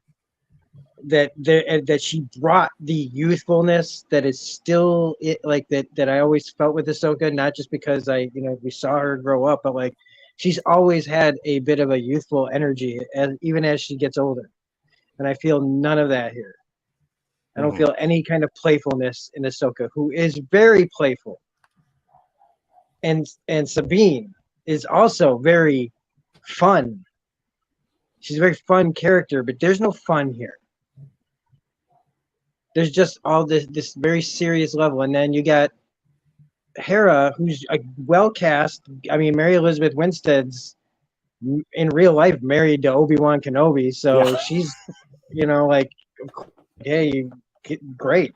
That she brought the youthfulness that is still like that I always felt with Ahsoka, not just because we saw her grow up, but like she's always had a bit of a youthful energy even as she gets older. And I feel none of that here. I don't feel any kind of playfulness in Ahsoka, who is very playful. And Sabine is also very fun. She's a very fun character, but there's no fun here. There's just all this very serious level. And then you got Hera, who's a well cast. I mean, Mary Elizabeth Winstead's in real life married to Obi-Wan Kenobi. So she's, like, hey, great.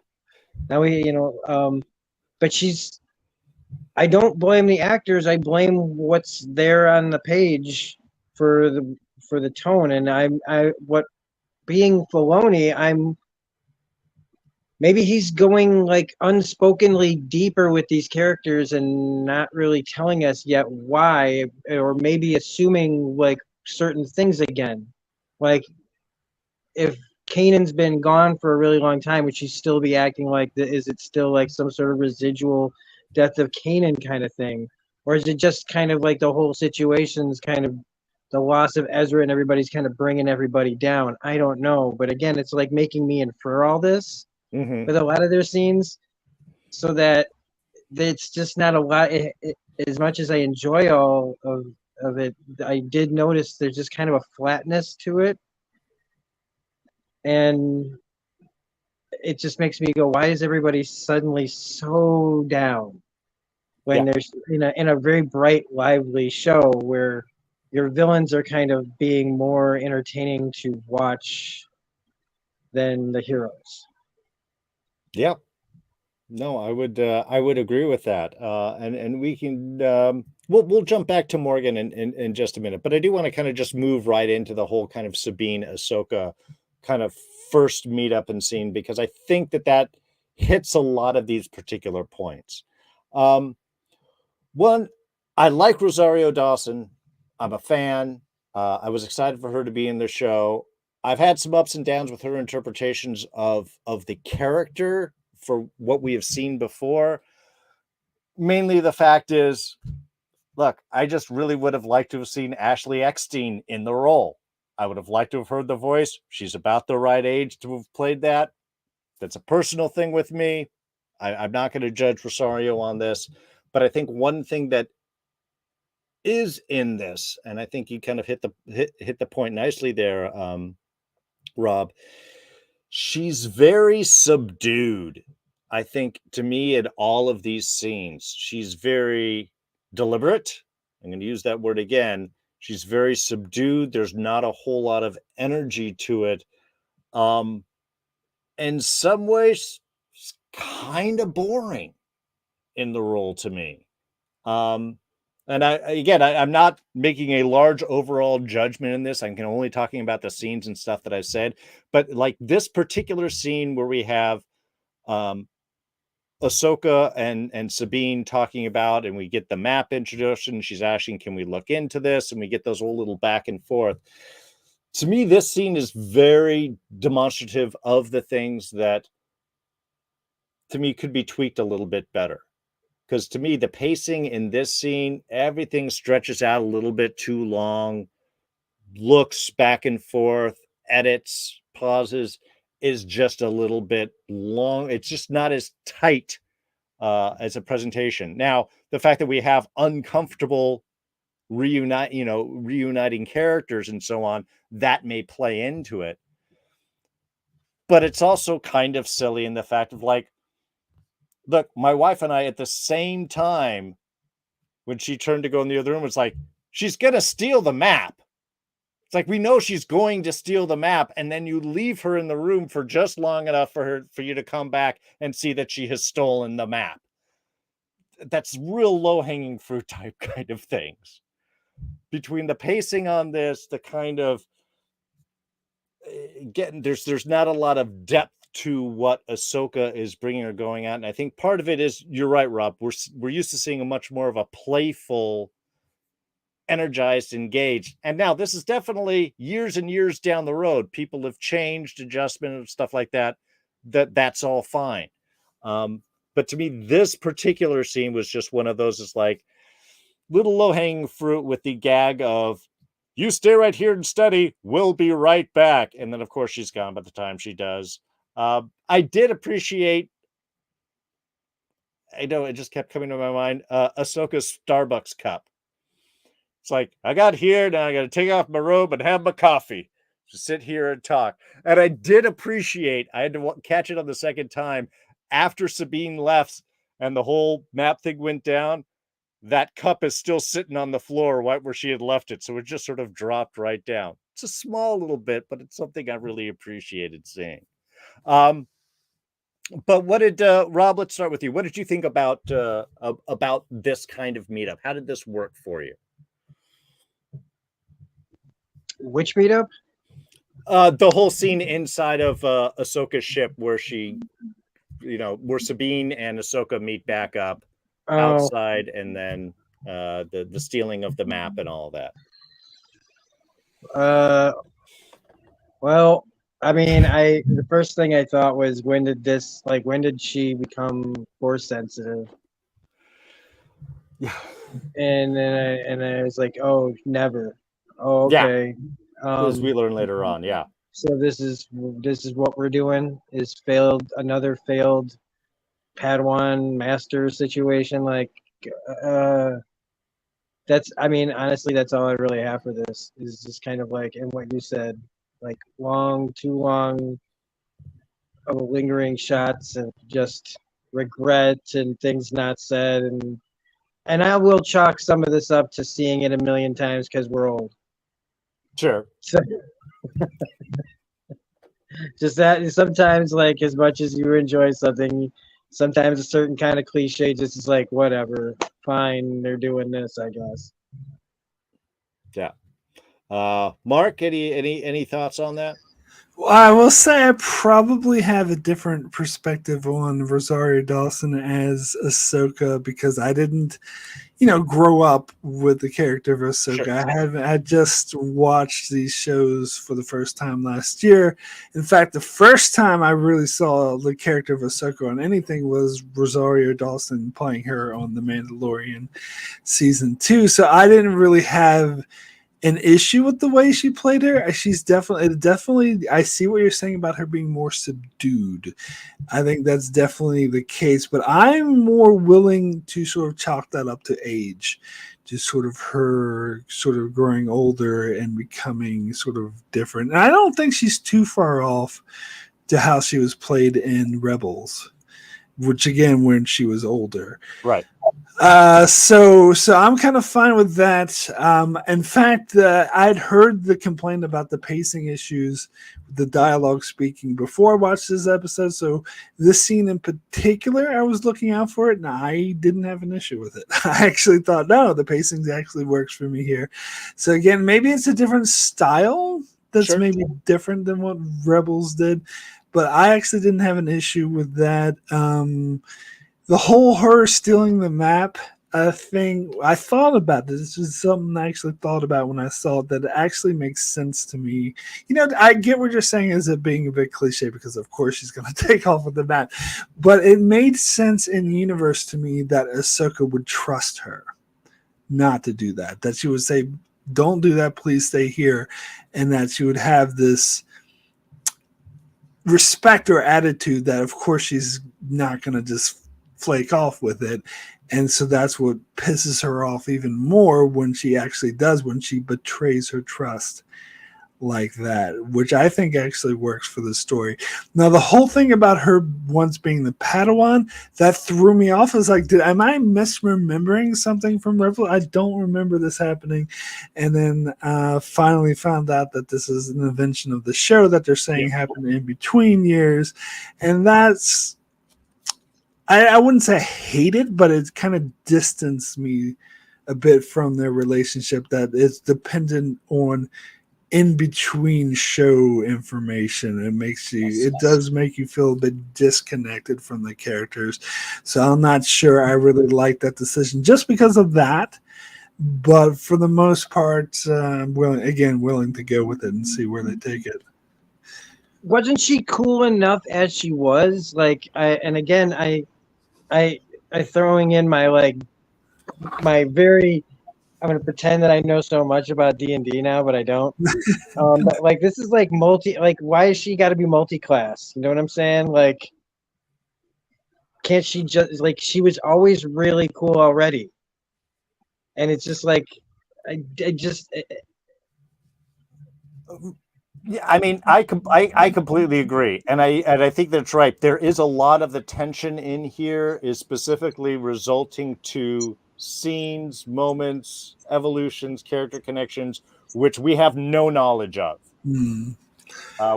Now but I don't blame the actors. I blame what's there on the page for the tone. And being Filoni, maybe he's going like unspokenly deeper with these characters and not really telling us yet why, or maybe assuming like certain things again. Like if Kanan's been gone for a really long time, would she still be acting like is it still like some sort of residual death of Kanan kind of thing? Or is it just kind of like the whole situation's kind of the loss of Ezra and everybody's kind of bringing everybody down? I don't know. But again, it's like making me infer all this with a lot of their scenes, so that it's just not a lot. As much as I enjoy all of it, I did notice there's just kind of a flatness to it. And it just makes me go, why is everybody suddenly so down when there's in a very bright, lively show where your villains are kind of being more entertaining to watch than the heroes? Yeah. No, I would agree with that. And we can we'll jump back to Morgan in just a minute, but I do want to kind of just move right into the whole kind of Sabine Ahsoka kind of first meetup and scene, because I think that hits a lot of these particular points. One, I like Rosario Dawson. I'm a fan. I was excited for her to be in the show. I've had some ups and downs with her interpretations of the character for what we have seen before. Mainly the fact is, look, I just really would have liked to have seen Ashley Eckstein in the role. I would have liked to have heard the voice. She's about the right age to have played that. That's a personal thing with me. I'm not going to judge Rosario on this, but I think one thing that is in this, and I think you kind of hit the point nicely there, Rob. She's very subdued. I think to me in all of these scenes, she's very deliberate. I'm going to use that word again. She's very subdued. There's not a whole lot of energy to it. In some ways, it's kind of boring in the role to me. And I'm not making a large overall judgment in this. I'm only talking about the scenes and stuff that I've said. But like this particular scene where we have Ahsoka and Sabine talking about, and we get the map introduction. She's asking, can we look into this? And we get those whole little back and forth. To me, this scene is very demonstrative of the things that, to me, could be tweaked a little bit better. Because to me, the pacing in this scene, everything stretches out a little bit too long, looks back and forth, edits, pauses, is just a little bit long. It's just not as tight as a presentation. Now, the fact that we have uncomfortable reuniting characters and so on, that may play into it. But it's also kind of silly in the fact of like, look, my wife and I at the same time, when she turned to go in the other room, was like, she's going to steal the map. It's like, we know she's going to steal the map, and then you leave her in the room for just long enough for you to come back and see that she has stolen the map. That's real low-hanging fruit type kind of things. Between the pacing on this, the kind of there's not a lot of depth to what Ahsoka is bringing or going at, and I think part of it is, you're right, Rob. We're used to seeing a much more of a playful, energized, engaged, and now this is definitely years and years down the road. People have changed, adjustment and stuff like that. That's all fine. But to me, this particular scene was just one of those. It's like little low-hanging fruit with the gag of, you stay right here and study, we'll be right back. And then, of course, she's gone by the time she does. I did appreciate, I know it just kept coming to my mind, Ahsoka's Starbucks cup. It's like, I got here, now I got to take off my robe and have my coffee. Just sit here and talk. And I did appreciate, I had to catch it on the second time, after Sabine left and the whole map thing went down, that cup is still sitting on the floor right where she had left it. So it just sort of dropped right down. It's a small little bit, but it's something I really appreciated seeing. But what did Rob? Let's start with you. What did you think about this kind of meetup? How did this work for you? Which meetup? The whole scene inside of Ahsoka's ship, where where Sabine and Ahsoka meet back up outside, and then the stealing of the map and all that. Well, I mean, the first thing I thought was, when did she become force sensitive? Yeah. And then I was like, oh, never. Oh, okay. Yeah. As we learn later on, yeah. So this is what we're doing, is another failed Padawan master situation. Like, honestly, that's all I really have for this, is just kind of like, in what you said, like too long of lingering shots of just regret and things not said, and I will chalk some of this up to seeing it a million times because we're old. Sure. So, just that sometimes, like, as much as you enjoy something, sometimes a certain kind of cliche just is like, whatever, fine, they're doing this, I guess. Yeah. Mark, any thoughts on that? Well, I will say I probably have a different perspective on Rosario Dawson as Ahsoka, because I didn't, grow up with the character of Ahsoka. Sure. I just watched these shows for the first time last year. In fact, the first time I really saw the character of Ahsoka on anything was Rosario Dawson playing her on The Mandalorian season 2. So I didn't really have an issue with the way she played her. She's definitely, I see what you're saying about her being more subdued. I think that's definitely the case, but I'm more willing to sort of chalk that up to age, just sort of her sort of growing older and becoming sort of different. And I don't think she's too far off to how she was played in Rebels, which again, when she was older. Right. So I'm kind of fine with that. In fact, I'd heard the complaint about the pacing issues, the dialogue speaking, before I watched this episode. So this scene in particular, I was looking out for it, and I didn't have an issue with it. I actually thought, no, the pacing actually works for me here. So again, maybe it's a different style that's maybe different than what Rebels did, but I actually didn't have an issue with that. The whole her stealing the map thing, I thought about this. This is something I actually thought about when I saw it, that it actually makes sense to me. I get what you're saying as it being a bit cliche, because of course she's going to take off with the map. But it made sense in universe to me that Ahsoka would trust her not to do that. That she would say, don't do that, please stay here. And that she would have this respect or attitude that of course she's not going to just flake off with it. And so that's what pisses her off even more when she actually does, when she betrays her trust like that, which I think actually works for the story. Now, the whole thing about her once being the Padawan, that threw me off. I was like, am I misremembering something from Rebel? I don't remember this happening. And then finally found out that this is an invention of the show that they're saying happened in between years. And that's, I wouldn't say I hate it, but it kind of distanced me a bit from their relationship, that it's dependent on in between show information. It does make you feel a bit disconnected from the characters. So I'm not sure I really like that decision just because of that. But for the most part, I'm willing to go with it and see where they take it. Wasn't she cool enough as she was? Like, I throwing in my very, I'm going to pretend that I know so much about D&D now, but I don't. But like, this is like why is she got to be multi-class? You know what I'm saying? Like, can't she just, like, she was always really cool already. And it's just like, Yeah, I mean, I completely agree, and I think that's right. There is a lot of the tension in here is specifically resulting to scenes, moments, evolutions, character connections, which we have no knowledge of,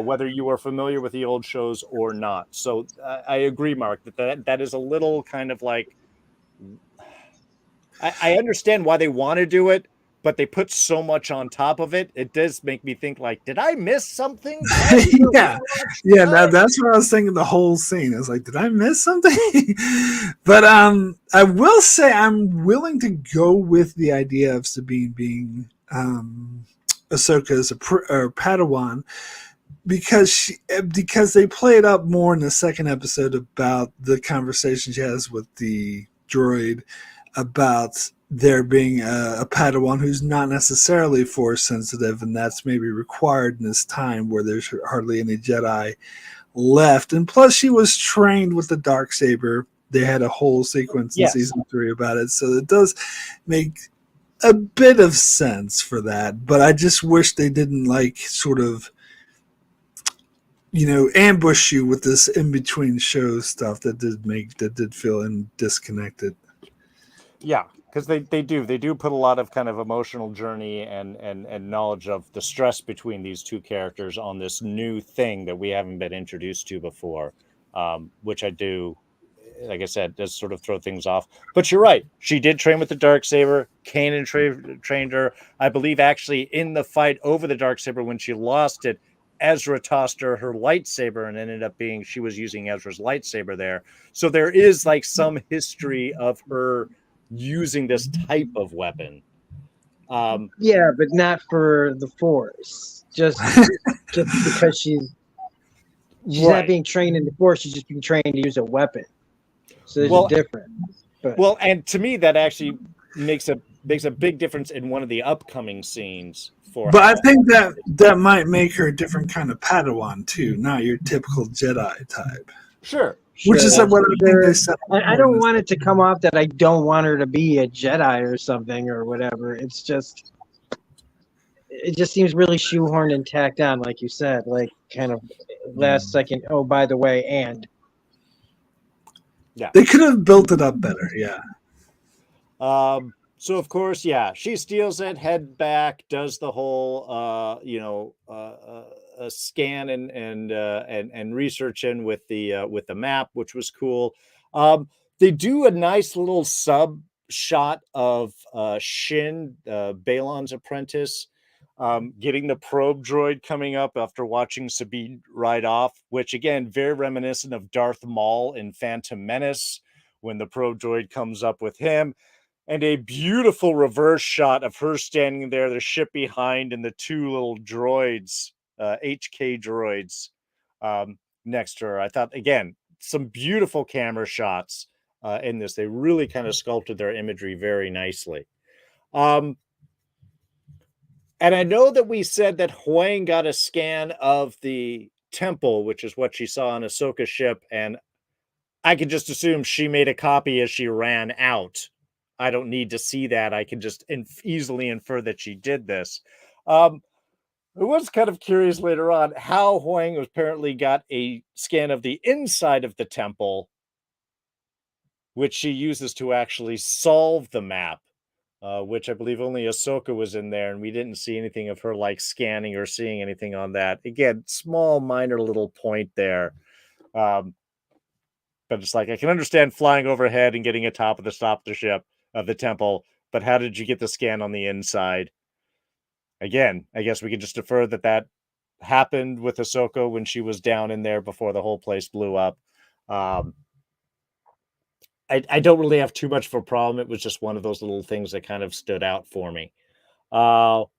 whether you are familiar with the old shows or not. So I agree, Mark, that is a little kind of like, I understand why they want to do it, but they put so much on top of it. It does make me think, like, did I miss something? That's what I was thinking the whole scene. I was like, did I miss something? But I will say I'm willing to go with the idea of Sabine being Ahsoka's Padawan, because they play it up more in the second episode about the conversation she has with the droid about there being a Padawan who's not necessarily force sensitive, and that's maybe required in this time where there's hardly any Jedi left. And plus, she was trained with the Darksaber. They had a whole sequence in season 3 about it, so it does make a bit of sense for that. But I just wish they didn't sort of, ambush you with this in between show stuff that did feel disconnected. Yeah, because they do put a lot of kind of emotional journey and knowledge of the stress between these two characters on this new thing that we haven't been introduced to before, which I do, like I said, does sort of throw things off. But you're right, she did train with the Darksaber. Kanan trained her, I believe, actually in the fight over the Darksaber. When she lost it, Ezra tossed her lightsaber, and ended up being she was using Ezra's lightsaber there. So there is like some history of her using this type of weapon. but not for the Force. Just because she's not being trained in the Force, she's just being trained to use a weapon. So there's a difference. Well, and to me, that actually makes a big difference in one of the upcoming scenes. But I think that might make her a different kind of Padawan too, not your typical Jedi type. Sure. Which is what I think they said. I don't want it to come off that I don't want her to be a Jedi or something or whatever. It just seems really shoehorned and tacked on, like you said, like kind of last second. Oh, by the way, and they could have built it up better. Yeah. So of course, she steals it, head back, does the whole, scan and research in with the map, which was cool. They do a nice little sub shot of Shin, Baylon's apprentice, getting the probe droid coming up after watching Sabine ride off, which again, very reminiscent of Darth Maul in Phantom Menace when the probe droid comes up with him. And a beautiful reverse shot of her standing there, the ship behind, and the two little droids, HK droids, next to her. I thought, again, some beautiful camera shots in this. They really kind of sculpted their imagery very nicely. And I know that we said that Huang got a scan of the temple, which is what she saw on Ahsoka's ship, and I could just assume she made a copy as she ran out. I don't need to see that. I can just easily infer that she did this. I was kind of curious later on how Huang apparently got a scan of the inside of the temple, which she uses to actually solve the map, which I believe only Ahsoka was in there, and we didn't see anything of her like scanning or seeing anything on that. Again, small, minor little point there. But it's like, I can understand flying overhead and getting atop of the ship of the temple, but how did you get the scan on the inside? Again, I guess we could just defer that happened with Ahsoka when she was down in there before the whole place blew up. I don't really have too much of a problem. It was just one of those little things that kind of stood out for me. And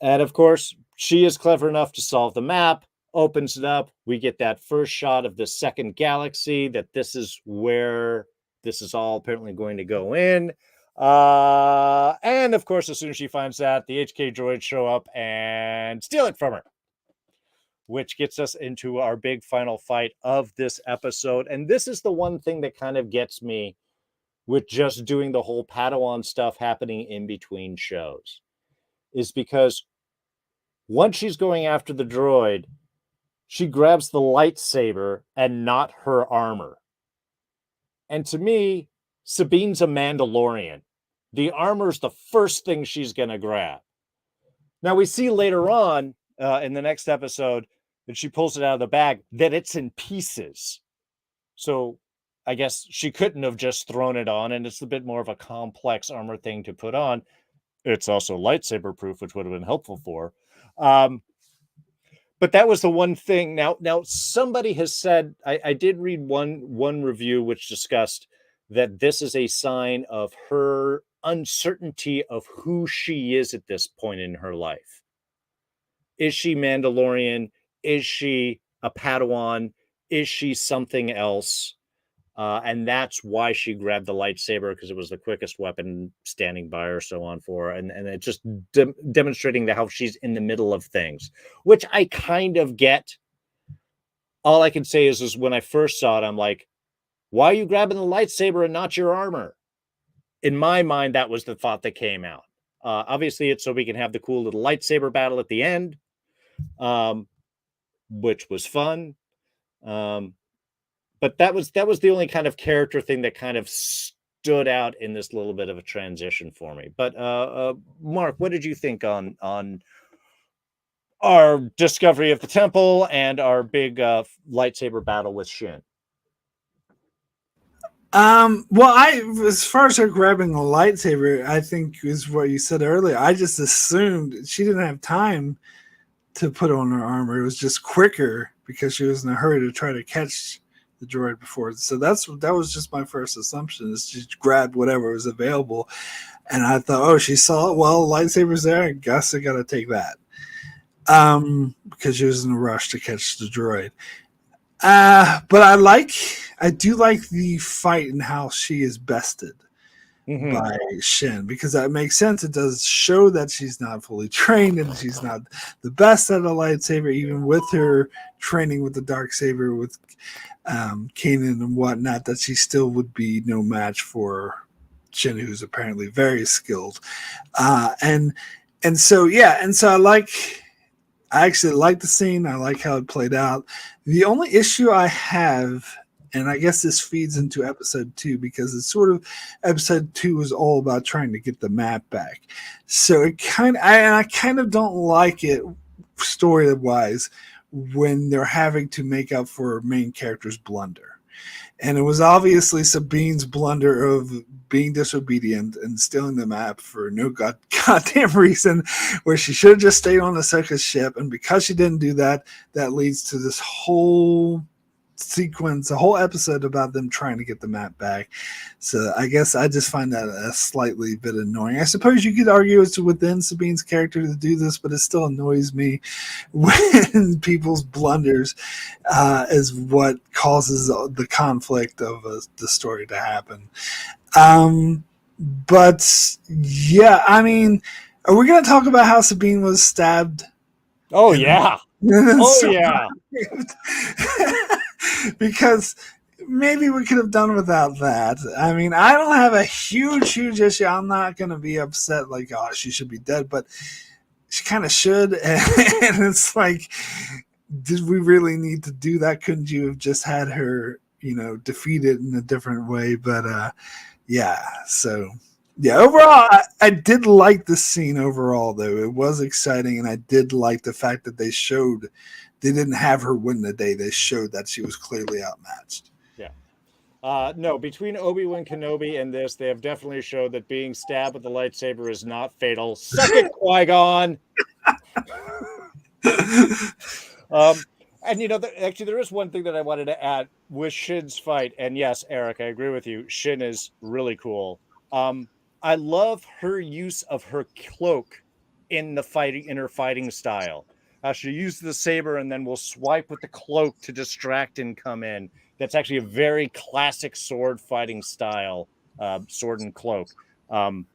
of course, she is clever enough to solve the map, opens it up. We get that first shot of the second galaxy, that this is where this is all apparently going to go in. And of course, as soon as she finds that, the HK droids show up and steal it from her, which gets us into our big final fight of this episode. And this is the one thing that kind of gets me with just doing the whole Padawan stuff happening in between shows, is because once she's going after the droid, she grabs the lightsaber and not her armor. And to me, Sabine's a Mandalorian. The armor's the first thing she's going to grab. Now, we see later on in the next episode that she pulls it out of the bag, that it's in pieces. So I guess she couldn't have just thrown it on, and it's a bit more of a complex armor thing to put on. It's also lightsaber proof, which would have been helpful for. But that was the one thing. Now somebody has said, I did read one review which discussed that this is a sign of her uncertainty of who she is at this point in her life. Is she Mandalorian? Is she a Padawan? Is she something else? And that's why she grabbed the lightsaber, because it was the quickest weapon standing by her, so on for her. And it's just demonstrating how she's in the middle of things, which I kind of get. All I can say is when I first saw it, I'm like, why are you grabbing the lightsaber and not your armor? In my mind, that was the thought that came out. Obviously, it's so we can have the cool little lightsaber battle at the end, which was fun. But that was the only kind of character thing that kind of stood out in this little bit of a transition for me. But Mark, what did you think on our discovery of the temple and our big lightsaber battle with Shin? Well, as far as her grabbing the lightsaber, I think is what you said earlier. I just assumed she didn't have time to put on her armor. It was just quicker because she was in a hurry to try to catch the droid before. So that was just my first assumption, is she grabbed whatever was available. And I thought, oh, she saw it. Well, lightsaber's there. I guess I got to take that. Because she was in a rush to catch the droid. But I do like the fight and how she is bested by Shin, because that makes sense. It does show that she's not fully trained and she's not the best at a lightsaber, even with her training with the darksaber with Kanan and whatnot, that she still would be no match for Shin, who's apparently very skilled. And so I actually like the scene. I like how it played out. The only issue I have, and I guess this feeds into episode 2, because it's sort of episode 2 was all about trying to get the map back. So I kind of don't like it story wise when they're having to make up for main character's blunder. And it was obviously Sabine's blunder of being disobedient and stealing the map for no goddamn reason, where she should have just stayed on the Ahsoka's ship. And because she didn't do that, that leads to this whole sequence, a whole episode about them trying to get the map back. So I guess I just find that a slightly bit annoying. I suppose you could argue it's within Sabine's character to do this, but it still annoys me when people's blunders is what causes the conflict of the story to happen. But yeah, I mean, are we going to talk about how Sabine was stabbed? Oh yeah. Oh yeah. Because maybe we could have done without that. I mean, I don't have a huge issue. I'm not going to be upset like, oh, she should be dead, but she kind of should. And it's like, did we really need to do that? Couldn't you have just had her, defeated in a different way? But yeah, so yeah, overall, I did like the scene overall, though. It was exciting, and I did like the fact that they didn't have her win the day. They showed that she was clearly outmatched. Yeah. No, between Obi-Wan Kenobi and this, they have definitely showed that being stabbed with the lightsaber is not fatal. Suck it, Qui-Gon! And actually, there is one thing that I wanted to add with Shin's fight. And yes, Eric, I agree with you. Shin is really cool. I love her use of her cloak in her fighting style. She uses the saber and then will swipe with the cloak to distract and come in. That's actually a very classic sword fighting style, sword and cloak. Done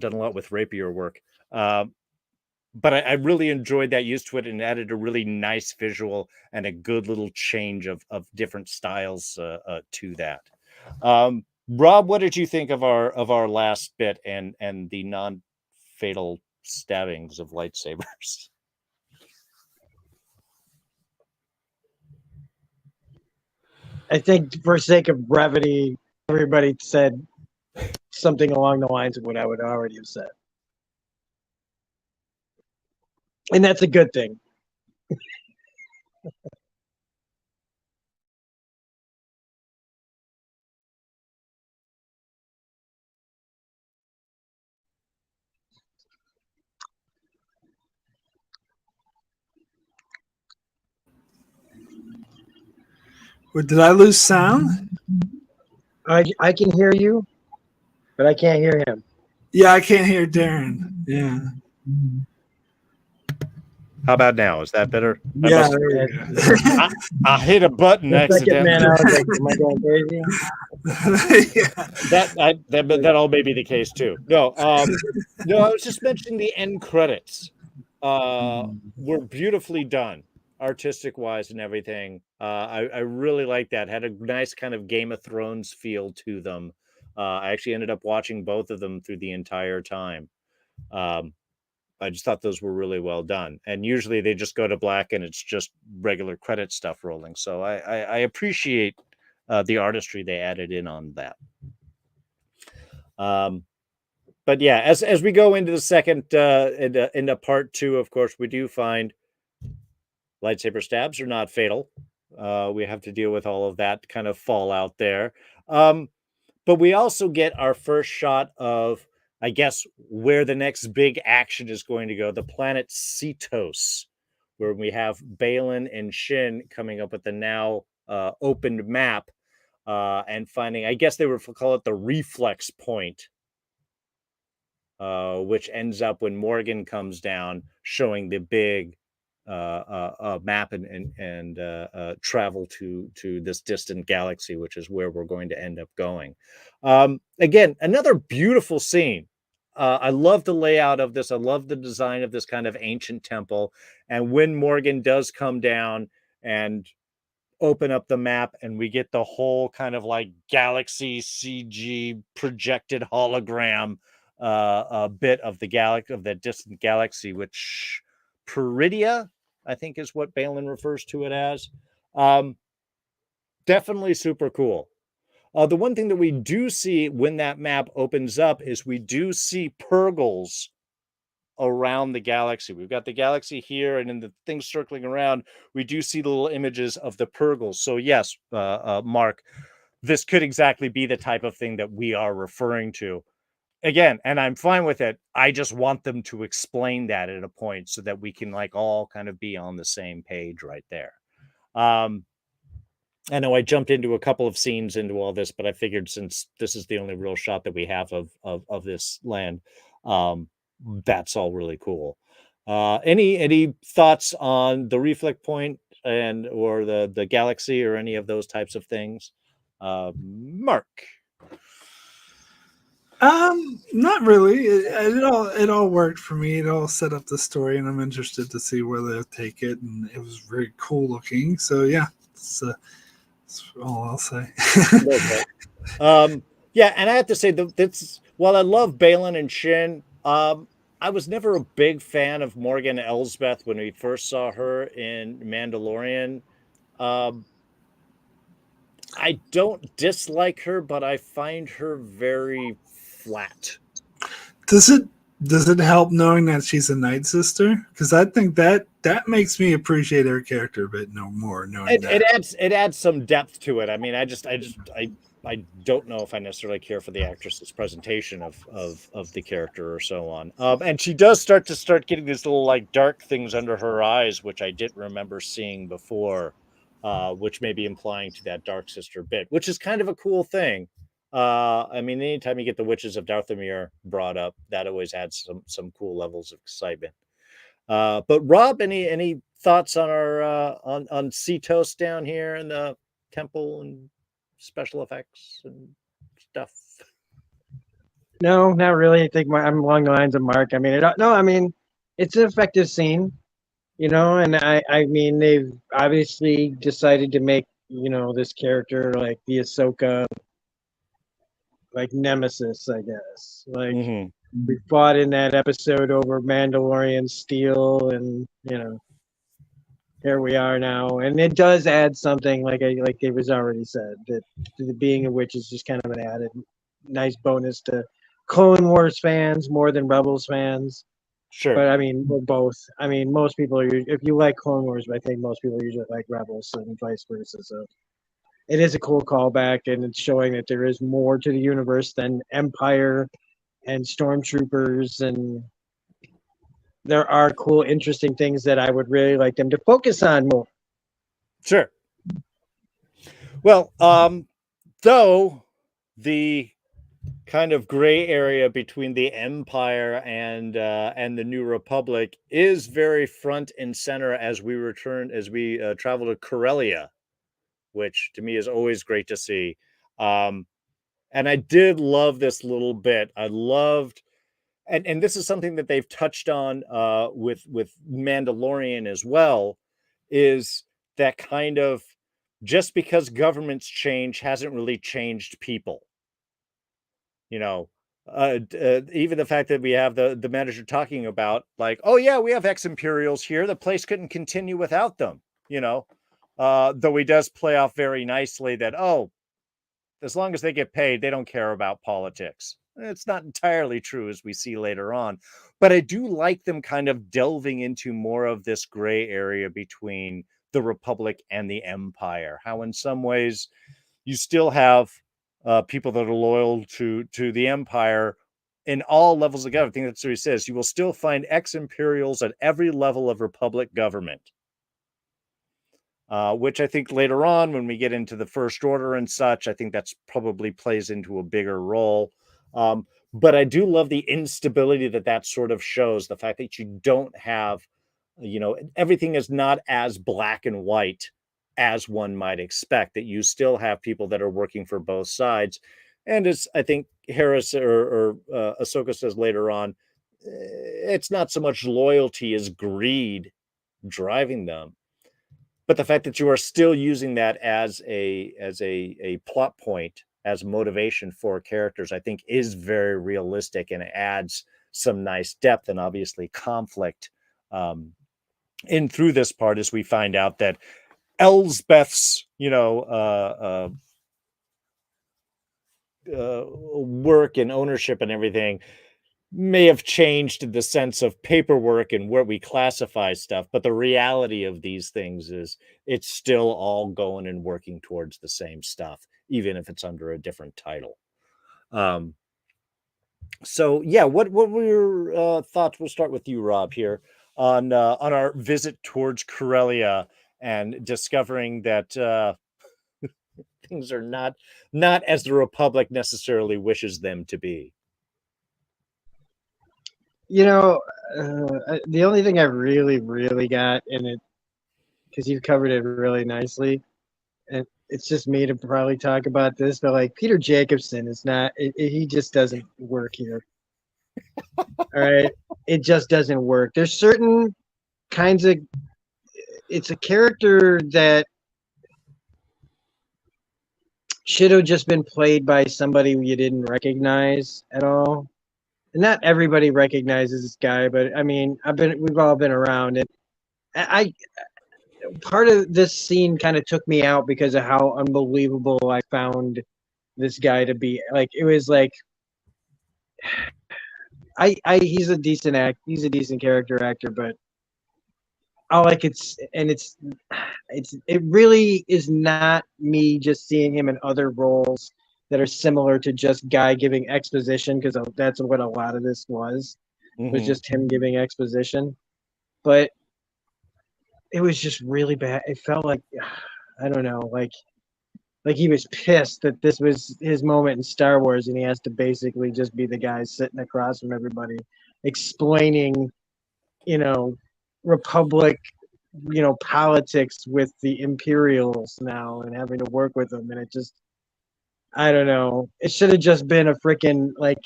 a lot with rapier work. But I really enjoyed that use to it and added a really nice visual and a good little change of different styles to that. Rob, what did you think of our last bit and the non-fatal stabbings of lightsabers? I think for sake of brevity, everybody said something along the lines of what I would already have said. And that's a good thing. Did I lose sound? I can hear you, but I can't hear him. Yeah, I can't hear Darren. Yeah. How about now? Is that better? Yeah, I hit a button accidentally. Man, I was like, am I going crazy? Yeah. That all may be the case too. No, no, I was just mentioning the end credits. Were beautifully done, artistic wise and everything. I really like that. Had a nice kind of Game of Thrones feel to them. I actually ended up watching both of them through the entire time. I just thought those were really well done. And usually they just go to black and it's just regular credit stuff rolling. So I appreciate the artistry they added in on that. But yeah, as we go into the second, into part 2, of course, we do find lightsaber stabs are not fatal. We have to deal with all of that kind of fallout there. But we also get our first shot of, I guess, where the next big action is going to go, the planet Cetos, where we have Baylon and Shin coming up with the now opened map and finding, I guess they would call it the reflex point, which ends up when Morgan comes down, showing the big map and travel to this distant galaxy, which is where we're going to end up going. Again, another beautiful scene. I love the layout of this. I love the design of this kind of ancient temple. And when Morgan does come down and open up the map and we get the whole kind of like galaxy CG projected hologram bit of the distant galaxy, which Peridia, I think, is what Baylon refers to it as. Definitely super cool. The one thing that we do see when that map opens up is we do see Purgles around the galaxy. We've got the galaxy here, and in the things circling around, we do see the little images of the Purgles. So yes, Mark, this could exactly be the type of thing that we are referring to. Again, and I'm fine with it. I just want them to explain that at a point so that we can like all kind of be on the same page right there. I know I jumped into a couple of scenes into all this, but I figured since this is the only real shot that we have of this land, that's all really cool. Any thoughts on the reflect point or the galaxy or any of those types of things? Mark. Not really. It all worked for me. It all set up the story, and I'm interested to see where they'll take it. And it was very cool looking. So yeah, That's all I'll say. Okay. Yeah, and I have to say that's while I love Baylon and Shin, I was never a big fan of Morgan Elsbeth when we first saw her in Mandalorian. Um, I don't dislike her, but I find her very flat. Does it help knowing that she's a Night Sister? Because I think that makes me appreciate her character a bit more. Knowing that It adds some depth to it. I mean, I don't know if I necessarily care for the actress's presentation of the character or so on. And she does start getting these little like dark things under her eyes, which I didn't remember seeing before, which may be implying to that Dark Sister bit, which is kind of a cool thing. I mean, anytime you get the Witches of Dathomir brought up, that always adds some cool levels of excitement. But Rob, any thoughts on our on Cetos down here in the temple and special effects and stuff? No, not really. I think I'm along the lines of Mark. I mean, no, I mean, it's an effective scene, and I mean, they've obviously decided to make, this character like the Ahsoka, like nemesis, I guess. Like we fought in that episode over Mandalorian steel, and here we are now, and it does add something, like it was already said, that being a witch is just kind of an added nice bonus to Clone Wars fans more than Rebels fans. Sure. But I mean, we're both. I mean, most people are. If you like Clone Wars, I think most people usually like Rebels and vice versa. So it is a cool callback, and it's showing that there is more to the universe than Empire and Stormtroopers, and there are cool, interesting things that I would really like them to focus on more. Sure. Well, though the kind of gray area between the Empire and the New Republic is very front and center as we travel to Corellia, which to me is always great to see. And I did love this little bit. I loved, and this is something that they've touched on with Mandalorian as well, is that kind of just because governments change hasn't really changed people. Even the fact that we have the manager talking about like, oh yeah, we have ex-Imperials here. The place couldn't continue without them. Though he does play off very nicely that, as long as they get paid, they don't care about politics. It's not entirely true, as we see later on. But I do like them kind of delving into more of this gray area between the Republic and the Empire. How in some ways you still have people that are loyal to the Empire in all levels of government. I think that's what he says. You will still find ex-Imperials at every level of Republic government. Which I think later on, when we get into the First Order and such, I think that's probably plays into a bigger role. But I do love the instability that sort of shows, the fact that you don't have, everything is not as black and white as one might expect, that you still have people that are working for both sides. And as I think Harris or Ahsoka says later on, it's not so much loyalty as greed driving them. But the fact that you are still using that as a plot point, as motivation for characters, I think is very realistic, and it adds some nice depth and obviously conflict in through this part, as we find out that Elsbeth's, work and ownership and everything may have changed in the sense of paperwork and where we classify stuff, but the reality of these things is it's still all going and working towards the same stuff, even if it's under a different title. So yeah, what were your thoughts? We'll start with you, Rob, here on our visit towards Corellia and discovering that things are not as the Republic necessarily wishes them to be. The only thing I really, really got in it, because you've covered it really nicely, and it's just me to probably talk about this, but like Peter Jacobson is not, he just doesn't work here. All right. It just doesn't work. There's certain kinds of, it's a character that should have just been played by somebody you didn't recognize at all. And not everybody recognizes this guy, but I mean, we've all been around, and I part of this scene kind of took me out because of how unbelievable I found this guy to be. Like, it was like, he's a decent character actor, but all I could, and it really is not me just seeing him in other roles that are similar to just guy giving exposition, because that's what a lot of this was just him giving exposition. But it was just really bad. It felt like, I don't know, like he was pissed that this was his moment in Star Wars, and he has to basically just be the guy sitting across from everybody, explaining, Republic, politics with the Imperials now, and having to work with them, and it just, I don't know. It should have just been a freaking like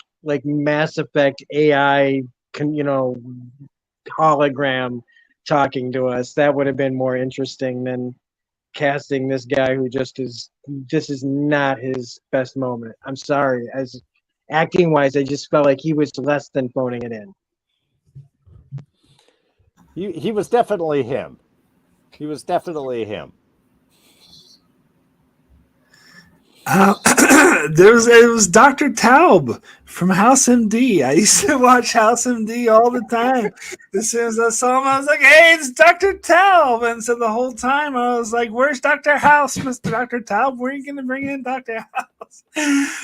Mass Effect AI, hologram talking to us. That would have been more interesting than casting this guy who this is not his best moment. I'm sorry. As acting wise, I just felt like he was less than phoning it in. He was definitely him. He was definitely him. It was Dr. Taub from House MD. I used to watch House MD all the time. As soon as I saw him, I was like, "Hey, it's Dr. Taub!" And so the whole time I was like, "Where's Dr. House, Mr. Dr. Taub? Where are you going to bring in Dr. House?"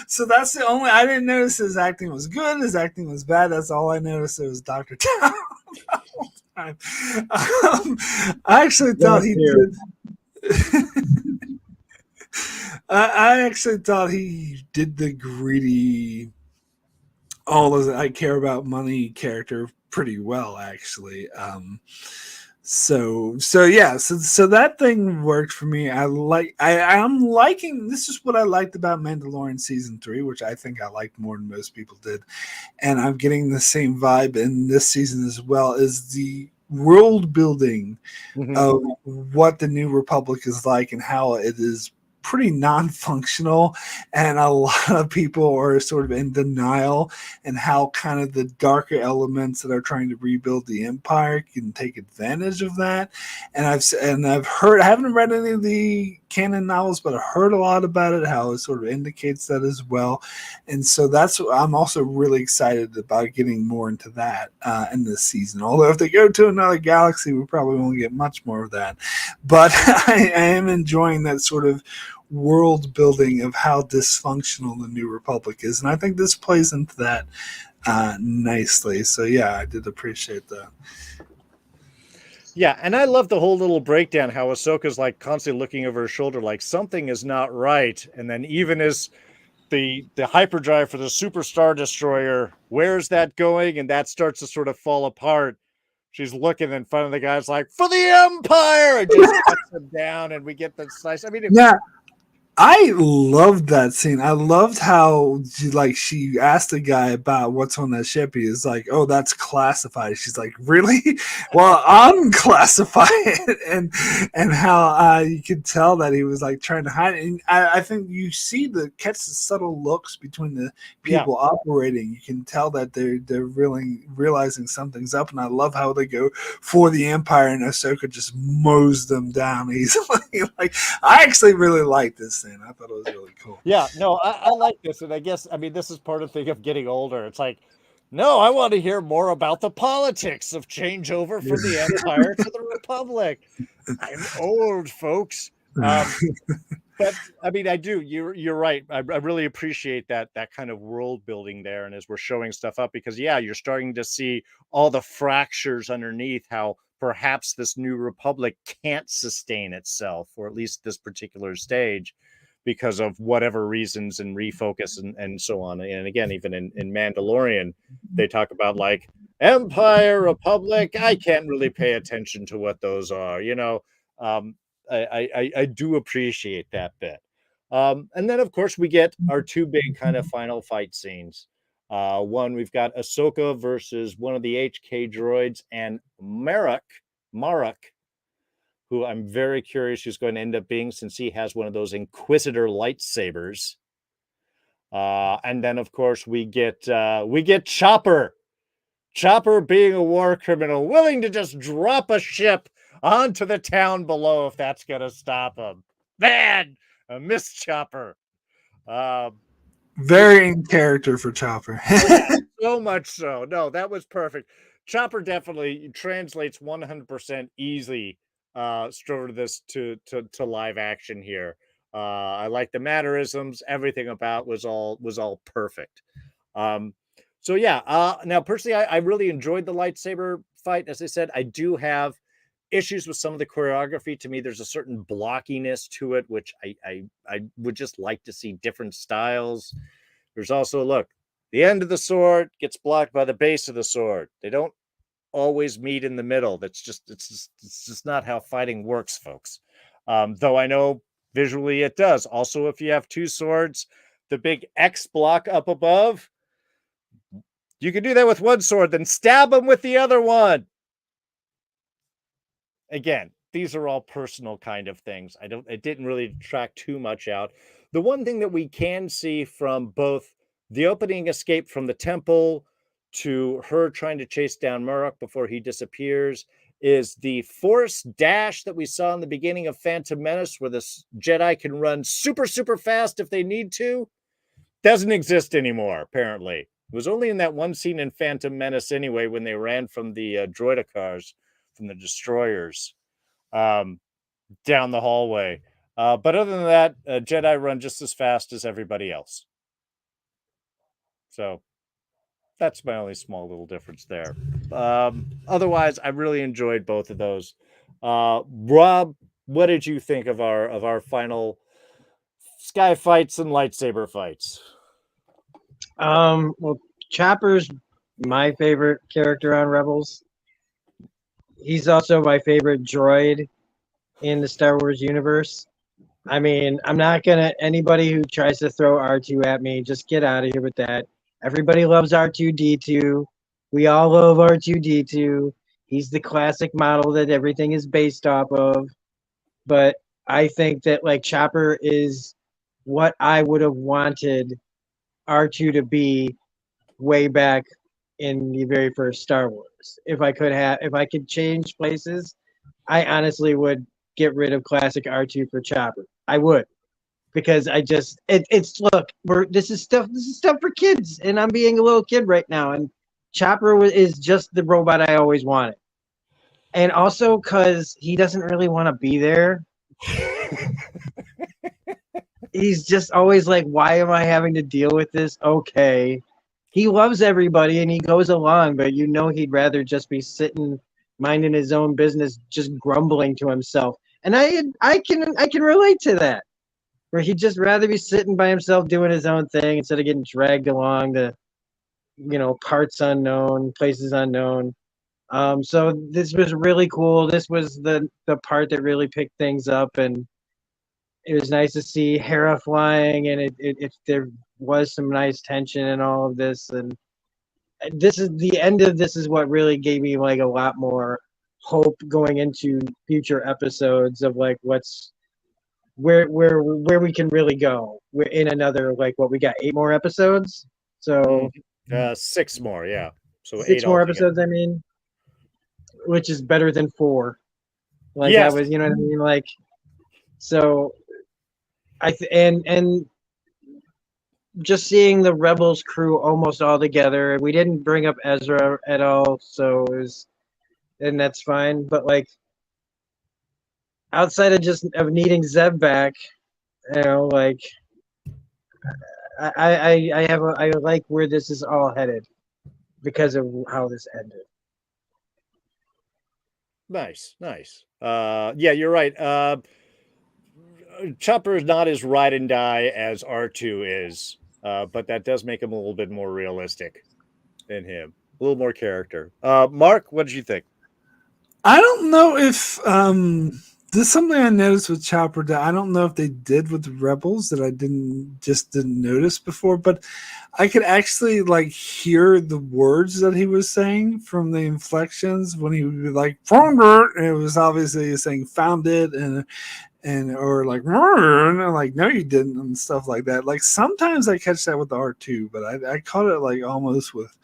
So that's the only. I didn't notice his acting was good. His acting was bad. That's all I noticed. It was Dr. Taub the whole time. I actually thought he did. I actually thought he did the greedy, I care about money character pretty well, actually. So that thing worked for me. I'm liking, this is what I liked about Mandalorian season 3, which I think I liked more than most people did. And I'm getting the same vibe in this season as well, is the world building of what the New Republic is like and how it is pretty non-functional, and a lot of people are sort of in denial, and how kind of the darker elements that are trying to rebuild the Empire can take advantage of that. And I've heard, I haven't read any of the canon novels, but I've heard a lot about it, how it sort of indicates that as well. And so I'm also really excited about getting more into that in this season. Although if they go to another galaxy, we probably won't get much more of that. But I am enjoying that sort of world building of how dysfunctional the New Republic is. And I think this plays into that nicely. So yeah, I did appreciate that. Yeah, and I love the whole little breakdown, how Ahsoka's like constantly looking over her shoulder like something is not right. And then even as the hyperdrive for the Super Star Destroyer, where's that going? And that starts to sort of fall apart. She's looking in front of the guy's like, for the Empire! And just cuts him down, and we get the slice. I mean, yeah. I loved that scene. I loved how she asked the guy about what's on that ship. He is like, "Oh, that's classified." She's like, "Really? Well, unclassified." and how you could tell that he was like trying to hide it. And I think you catch the subtle looks between the people operating. You can tell that they're really realizing something's up. And I love how they go for the Empire, and Ahsoka just mows them down easily. Like, I actually really like this. I thought it was really cool. Yeah, no, I like this. And I guess, I mean, this is part of the thing of getting older. It's like, no, I want to hear more about the politics of changeover from the Empire to the Republic. I'm old, folks. But I mean, I do. You're right. I really appreciate that kind of world building there. And as we're showing stuff up, because you're starting to see all the fractures underneath, how perhaps this New Republic can't sustain itself, or at least this particular stage, because of whatever reasons and refocus and so on. And again, even in Mandalorian, they talk about like Empire, Republic. I can't really pay attention to what those are, I do appreciate that bit. And then, of course, we get our two big kind of final fight scenes. One, we've got Ahsoka versus one of the HK droids, and Marek, who I'm very curious who's going to end up being, since he has one of those Inquisitor lightsabers. And then, of course, we get Chopper. Chopper being a war criminal, willing to just drop a ship onto the town below if that's going to stop him. Man, I miss Chopper. Very in character for Chopper. So much so. No, that was perfect. Chopper definitely translates 100% easily straight over this to live action here. I like the mannerisms. Everything about was all perfect. So yeah. Now personally, I really enjoyed the lightsaber fight. As I said, I do have issues with some of the choreography. To me, there's a certain blockiness to it, which I would just like to see different styles. There's also, look, the end of the sword gets blocked by the base of the sword. They don't always meet in the middle. It's just not how fighting works, folks. Though I know visually it does. Also, if you have two swords, the big X block up above, you can do that with one sword, then stab them with the other one. Again, these are all personal kind of things. It didn't really track too much out. The one thing that we can see from both the opening escape from the temple to her trying to chase down Murrock before he disappears is the force dash that we saw in the beginning of Phantom Menace, where this Jedi can run super, super fast if they need to. Doesn't exist anymore, apparently. It was only in that one scene in Phantom Menace anyway, when they ran from the droidicars, from the destroyers, down the hallway. But other than that, Jedi run just as fast as everybody else. So that's my only small little difference there. Otherwise, I really enjoyed both of those. Rob, what did you think of our final sky fights and lightsaber fights? Well, Chopper's my favorite character on Rebels. He's also my favorite droid in the Star Wars universe. I mean, I'm not gonna, anybody who tries to throw R2 at me, just get out of here with that. Everybody loves R2D2. We all love R2D2. He's the classic model that everything is based off of. But I think that like Chopper is what I would have wanted R2 to be way back in the very first Star Wars. If I could change places, I honestly would get rid of classic R2 for Chopper. I would, because it's look, this is stuff for kids, and I'm being a little kid right now, and Chopper is just the robot I always wanted. And also because he doesn't really want to be there. He's just always like, why am I having to deal with this? Okay. He loves everybody and he goes along, but you know he'd rather just be sitting, minding his own business, just grumbling to himself. And I can relate to that, where he'd just rather be sitting by himself doing his own thing instead of getting dragged along to, parts unknown, places unknown. So this was really cool. This was the part that really picked things up, and it was nice to see Hera flying, and there was some nice tension in all of this, and this is the end of this is what really gave me like a lot more hope going into future episodes of like where we can really go. We're in another, like, what we got, 8 more episodes, so 6 more, yeah. So 6 8 more altogether. episodes, I mean, which is better than 4. Like, yes. I was, you know what I mean, like, so and just seeing the Rebels crew almost all together. We didn't bring up Ezra at all, so and that's fine. But like, outside of just of needing Zeb back, like, I like where this is all headed because of how this ended. Nice. Yeah, you're right. Chopper is not as ride and die as R2 is, but that does make him a little bit more realistic in him, a little more character. Mark, what did you think? I don't know if There's something I noticed with Chopper that I don't know if they did with the Rebels that I didn't notice before, but I could actually like hear the words that he was saying from the inflections when he would be like found it, and it was obviously saying found it, and or like and I'm like no you didn't and stuff like that. Like sometimes I catch that with the R2, but I caught it like almost with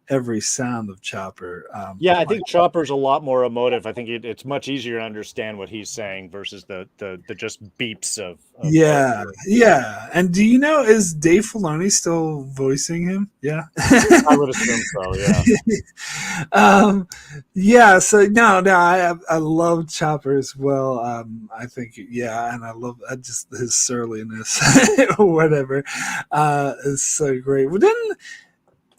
every sound of Chopper. Yeah, I think Chopper's a lot more emotive. I think it's much easier to understand what he's saying versus the just beeps of yeah. And do you know, is Dave Filoni still voicing him? Yeah, I would assume so. Yeah. Yeah. So no, I love Chopper as well. I think and I love just his surliness or whatever. Is so great. Well, didn't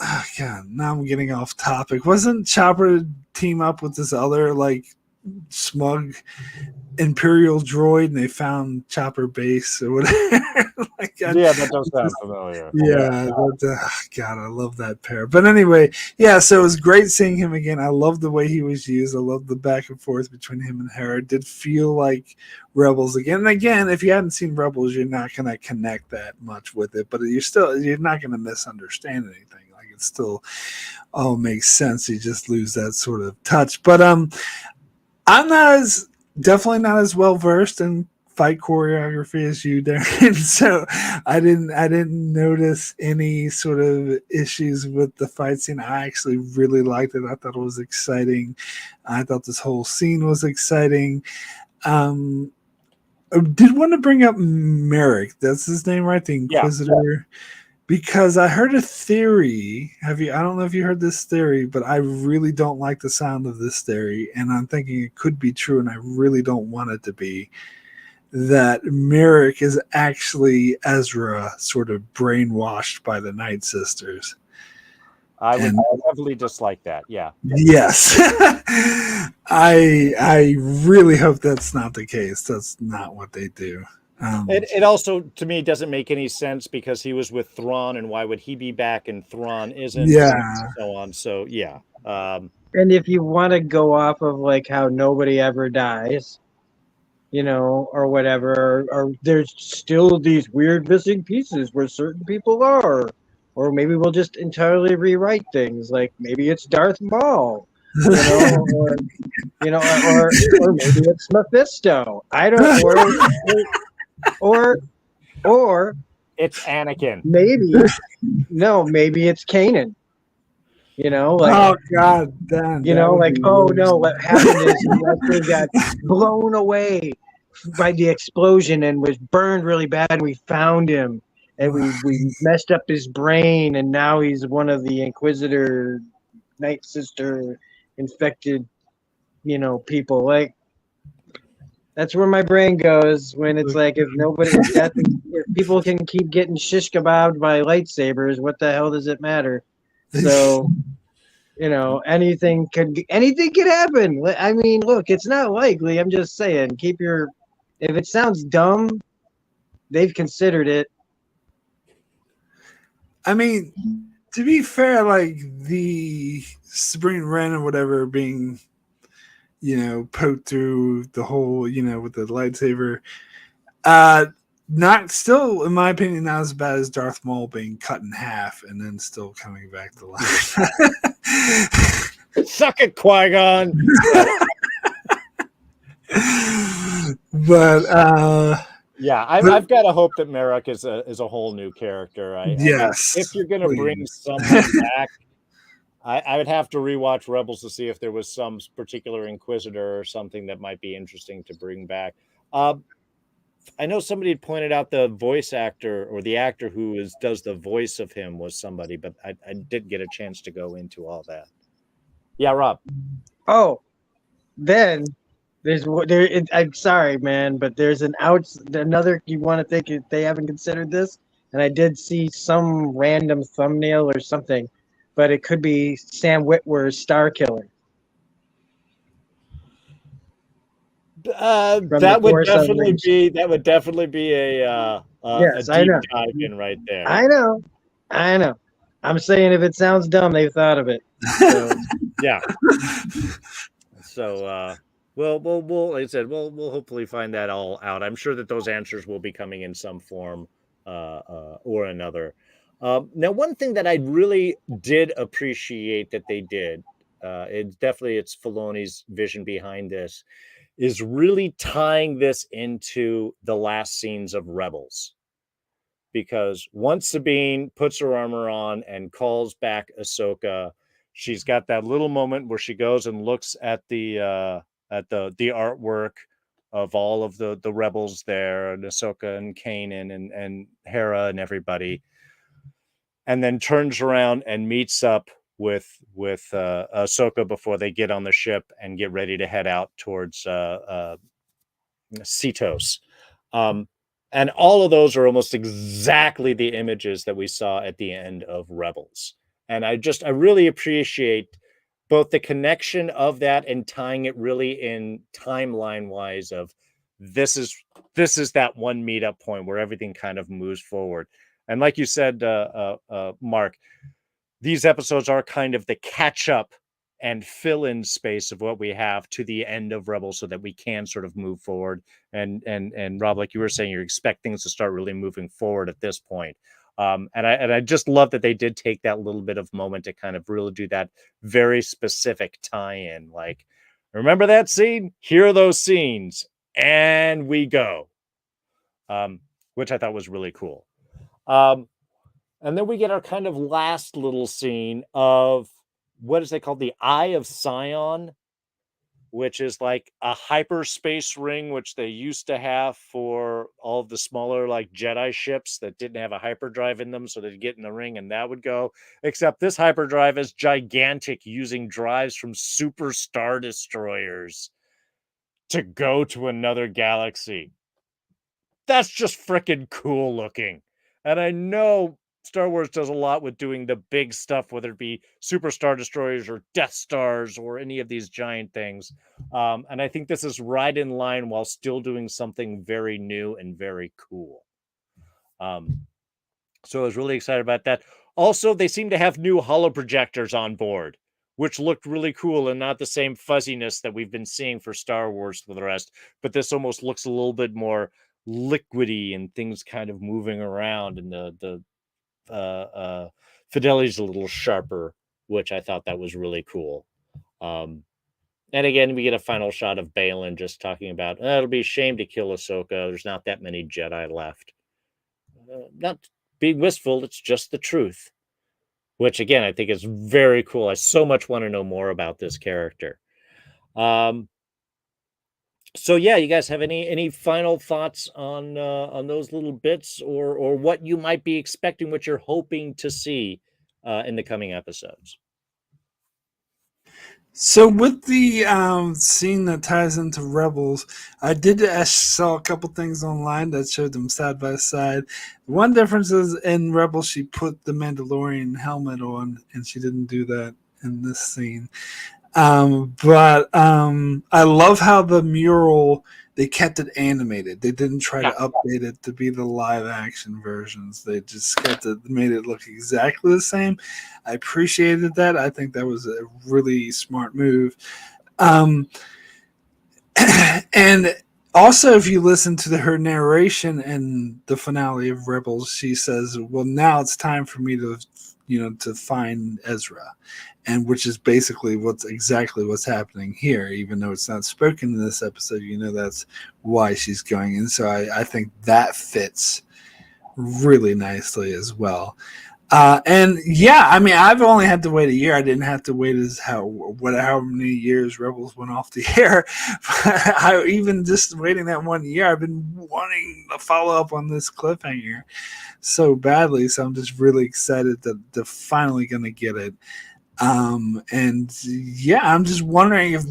oh God, now I'm getting off topic. Wasn't Chopper team up with this other like smug Imperial droid and they found Chopper base or whatever? Like, yeah, that does sound familiar. Yeah, God, I love that pair. But anyway, yeah, so it was great seeing him again. I love the way he was used. I love the back and forth between him and Hera. It did feel like Rebels again. And again, if you hadn't seen Rebels, you're not going to connect that much with it. But you're not going to misunderstand anything. It still all makes sense. You just lose that sort of touch. But I'm definitely not as well versed in fight choreography as you, Darren. So I didn't notice any sort of issues with the fight scene. I actually really liked it. I thought it was exciting. I thought this whole scene was exciting. I did want to bring up Merrick. That's his name, right? The Inquisitor. Yeah. Because I heard a theory. I don't know if you heard this theory, but I really don't like the sound of this theory, and I'm thinking it could be true, and I really don't want it to be. That Merrick is actually Ezra, sort of brainwashed by the Night Sisters. I would heavily dislike that. Yeah. Yes. I really hope that's not the case. That's not what they do. It also, to me, doesn't make any sense because he was with Thrawn, and why would he be back and Thrawn isn't? Yeah. And so on. So, yeah. And if you want to go off of like how nobody ever dies, or whatever, or there's still these weird missing pieces where certain people are, or maybe we'll just entirely rewrite things. Like maybe it's Darth Maul, or maybe it's Mephisto. I don't know. Or it's Anakin. Maybe it's Kanan. Oh God, damn. What happened is he actually got blown away by the explosion and was burned really bad. And we found him, and we messed up his brain, and now he's one of the Inquisitor, Night Sister infected, people. Like, that's where my brain goes when it's like, if people can keep getting shish kebabbed by lightsabers, what the hell does it matter? So, anything could happen. I mean, look, it's not likely. I'm just saying, if it sounds dumb, they've considered it. I mean, to be fair, like the Sabine Wren or whatever being, poked through the hole, with the lightsaber. Not still, in my opinion, not as bad as Darth Maul being cut in half and then still coming back to life. Suck it, Qui-Gon. But I've got to hope that Merrick is a whole new character. Yes. If you're going to bring someone back, I would have to rewatch Rebels to see if there was some particular Inquisitor or something that might be interesting to bring back. I know somebody had pointed out the voice actor or the actor who does the voice of him was somebody, but I didn't get a chance to go into all that. Yeah, Rob. Oh, then I'm sorry, man, but there's another. You want to think they haven't considered this? And I did see some random thumbnail or something, but it could be Sam Witwer's Star Killer. That would definitely be a deep dive in right there. I know. I'm saying if it sounds dumb, they've thought of it. So. Yeah. So Well, like I said, we'll hopefully find that all out. I'm sure that those answers will be coming in some form or another. Now, one thing that I really did appreciate that they did, it's Filoni's vision behind this, is really tying this into the last scenes of Rebels. Because once Sabine puts her armor on and calls back Ahsoka, she's got that little moment where she goes and looks at the artwork of all of the rebels there, and Ahsoka and Kanan and Hera and everybody, and then turns around and meets up with Ahsoka before they get on the ship and get ready to head out towards Cetos. And all of those are almost exactly the images that we saw at the end of Rebels. And I really appreciate both the connection of that and tying it really in timeline wise of this is that one meetup point where everything kind of moves forward. And like you said, Mark, these episodes are kind of the catch up and fill in space of what we have to the end of Rebels so that we can sort of move forward. And Rob, like you were saying, you expect things to start really moving forward at this point. And I just love that they did take that little bit of moment to kind of really do that very specific tie-in. Like, remember that scene? Here are those scenes, and we go. Which I thought was really cool. And then we get our kind of last little scene of what is they called the Eye of Sion, which is like a hyperspace ring, which they used to have for all of the smaller like Jedi ships that didn't have a hyperdrive in them. So they'd get in the ring and that would go. Except this hyperdrive is gigantic, using drives from super star destroyers to go to another galaxy. That's just freaking cool looking. And I know Star Wars does a lot with doing the big stuff, whether it be Super Star Destroyers or Death Stars or any of these giant things. And I think this is right in line while still doing something very new and very cool. So I was really excited about that. Also, they seem to have new holo projectors on board, which looked really cool and not the same fuzziness that we've been seeing for Star Wars for the rest. But this almost looks a little bit more liquidy and things kind of moving around, and the fidelity's a little sharper, which I thought that was really cool. And again, we get a final shot of Baylon just talking about it'll be a shame to kill Ahsoka. There's not that many Jedi left. Not being wistful, it's just the truth. Which again, I think is very cool. I so much want to know more about this character. So yeah, you guys have any final thoughts on those little bits, or what you might be expecting, what you're hoping to see in the coming episodes? So with the scene that ties into Rebels, I saw a couple things online that showed them side by side. One difference is in Rebels she put the Mandalorian helmet on, and she didn't do that in this scene. But I love how the mural, they kept it animated. They didn't try to update it to be the live action versions. They just made it look exactly the same. I appreciated that. I think that was a really smart move. And also, if you listen to her narration in the finale of Rebels, she says, well, now it's time for me to find Ezra. And which is basically what's happening here, even though it's not spoken in this episode. That's why she's going. And so I think that fits really nicely as well. And yeah, I mean, I've only had to wait a year. I didn't have to wait how many years Rebels went off the air. Even just waiting that 1 year, I've been wanting to follow up on this cliffhanger so badly. So I'm just really excited that they're finally going to get it. And yeah, I'm just wondering if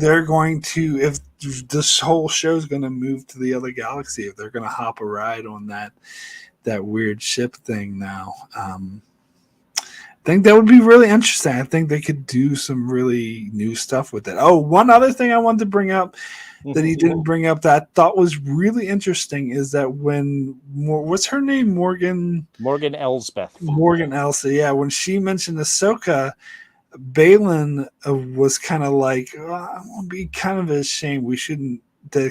this whole show is going to move to the other galaxy, if they're going to hop a ride on that weird ship thing now. I think that would be really interesting. I think they could do some really new stuff with it. Oh, one other thing I wanted to bring up that he didn't bring up that I thought was really interesting is that what's her name? Morgan Elsbeth. Yeah, when she mentioned Ahsoka, Baylon was kind of like, oh, I'm gonna be kind of ashamed. We shouldn't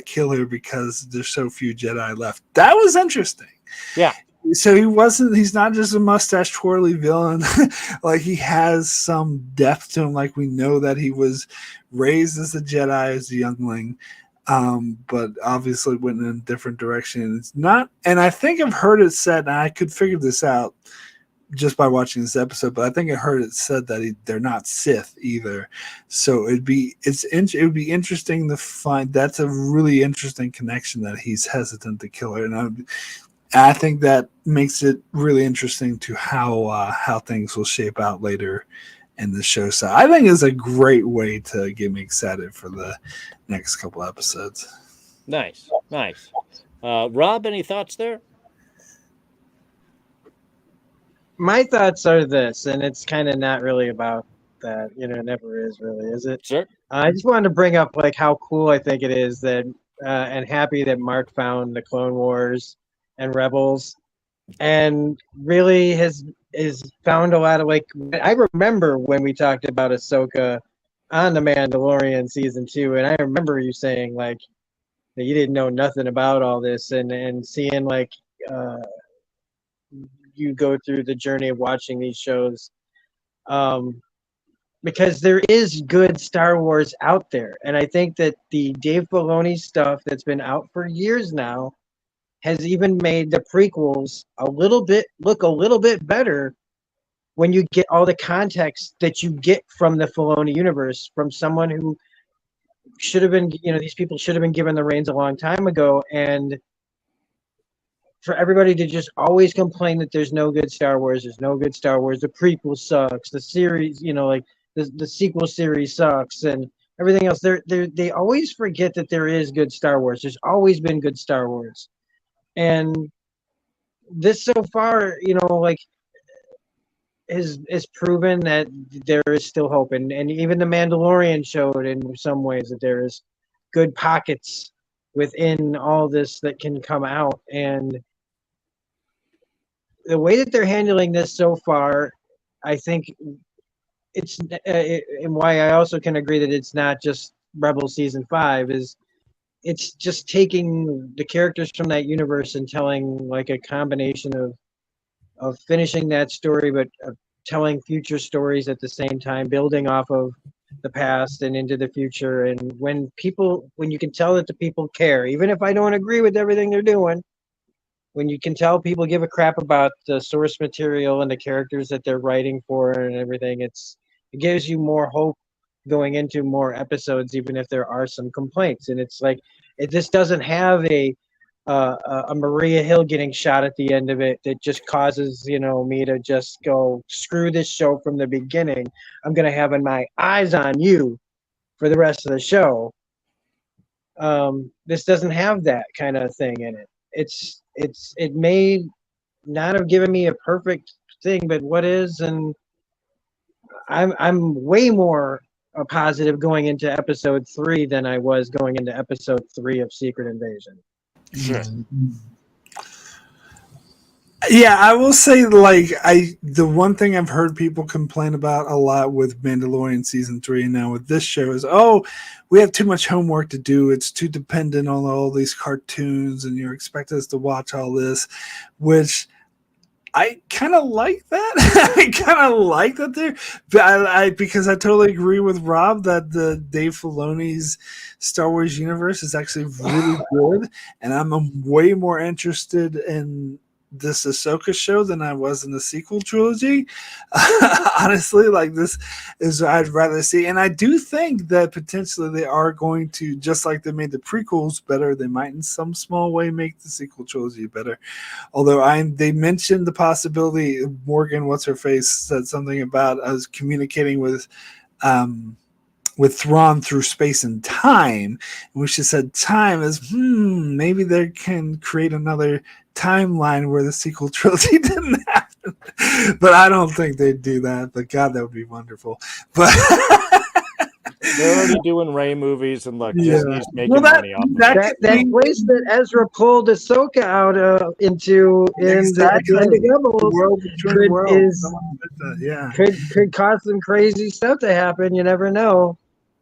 kill her because there's so few Jedi left. That was interesting. Yeah. So he's not just a mustache twirly villain. Like, he has some depth to him. Like, we know that he was raised as a Jedi, as a youngling, but obviously went in a different direction. It's not, and I think I've heard it said, and I could figure this out just by watching this episode, but I think I heard it said that they're not Sith either. So it would be interesting to find. That's a really interesting connection, that he's hesitant to kill her, and I think that makes it really interesting to how things will shape out later in the show. So I think it's a great way to get me excited for the next couple episodes. Nice. Rob, any thoughts there? My thoughts are this, and it's kind of not really about that. It never is really, is it? Sure. I just wanted to bring up like how cool I think it is that, and happy that Marc found the Clone Wars and Rebels, and really is found a lot of, like, I remember when we talked about Ahsoka on The Mandalorian season 2, and I remember you saying like that you didn't know nothing about all this, and seeing like you go through the journey of watching these shows, because there is good Star Wars out there, and I think that the Dave Filoni stuff that's been out for years now has even made the prequels look a little bit better when you get all the context that you get from the Filoni universe, from someone who should have been, these people should have been given the reins a long time ago. And for everybody to just always complain that there's no good Star Wars, the prequel sucks, the series, like the sequel series sucks, and everything else, they always forget that there is good Star Wars. There's always been good Star Wars. And this so far, is proven that there is still hope. And even The Mandalorian showed in some ways that there is good pockets within all this that can come out. And the way that they're handling this so far, I think and why I also can agree that it's not just Rebels season 5 is it's just taking the characters from that universe and telling like a combination of finishing that story, but telling future stories at the same time, building off of the past and into the future. And when you can tell that the people care, even if I don't agree with everything they're doing, when you can tell people give a crap about the source material and the characters that they're writing for and everything, it gives you more hope going into more episodes, even if there are some complaints. And it's like, this doesn't have a Maria Hill getting shot at the end of it that just causes me to just go screw this show from the beginning. I'm gonna have my eyes on you for the rest of the show. This doesn't have that kind of thing in it. It may not have given me a perfect thing, but what is, and I'm way more positive going into episode 3 than I was going into episode 3 of Secret Invasion. Sure. Yeah, I will say, the one thing I've heard people complain about a lot with Mandalorian season 3 and now with this show is, we have too much homework to do. It's too dependent on all these cartoons, and you expect us to watch all this, which I kind of like that. I kind of like that there, but because I totally agree with Rob that the Dave Filoni's Star Wars universe is actually really good, and I'm way more interested in this Ahsoka show than I was in the sequel trilogy. Honestly, this is what I'd rather see. And I do think that potentially they are going to, just like they made the prequels better, they might in some small way make the sequel trilogy better. Although they mentioned the possibility, Morgan, what's-her-face, said something about us communicating with Thrawn through space and time, in which she said time is, maybe they can create another timeline where the sequel trilogy didn't happen. But I don't think they'd do that. But God, that would be wonderful. But They're already doing Rey movies, and look, Yeah. Disney's making Well, money off of it. that That place that Ezra pulled Ahsoka out into at the end of the Rebels world between could- worlds. is- Someone said that, yeah. could cause some crazy stuff to happen. You never know.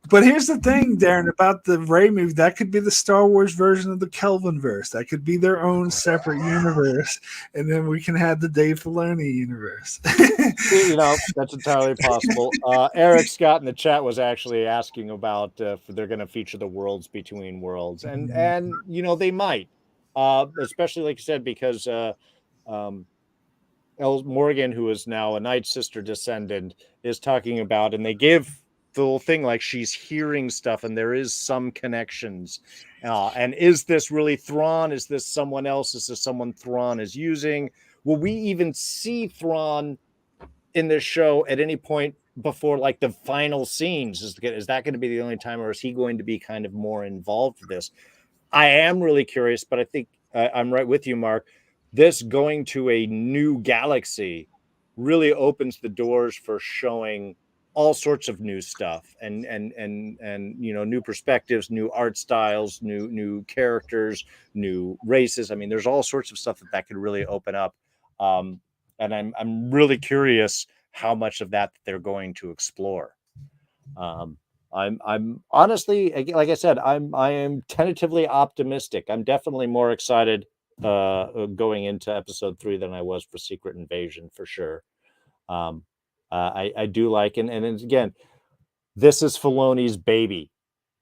But here's the thing, Darren, about the Rey movie. That could be the Star Wars version of the Kelvin verse. That could be their own separate universe, and then we can have the Dave Filoni universe. That's entirely possible. Eric Scott in the chat was actually asking about if they're going to feature the worlds between worlds, and they might, especially like you said, because Morgan, who is now a Night Sister descendant, is talking about, and they give the whole thing like she's hearing stuff, and there is some connections. And is this really Thrawn? Is this someone else? Is this someone Thrawn is using? Will we even see Thrawn in this show at any point before like the final scenes? Is that going to be the only time, or is he going to be kind of more involved with this? I am really curious, but I think I'm right with you, Mark. This going to a new galaxy really opens the doors for showing all sorts of new stuff and new perspectives, new art styles, new characters, new races. I mean, there's all sorts of stuff that could really open up. And I'm really curious how much of that they're going to explore. I'm honestly, like I said, I am tentatively optimistic. I'm definitely more excited going into episode 3 than I was for Secret Invasion, for sure. I do like, and again, this is Filoni's baby,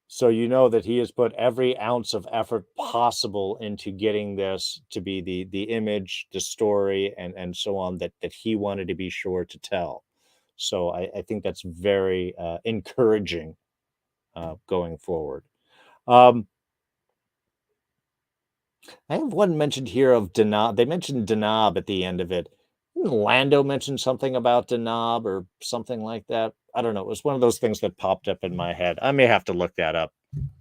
so you know that he has put every ounce of effort possible into getting this to be the image, the story, and so on that he wanted to be sure to tell. So I think that's very encouraging going forward. I have one mentioned here of Denab. They mentioned Denab at the end of it. Lando mentioned something about Denab or something like that. I don't know. It was one of those things that popped up in my head. I may have to look that up.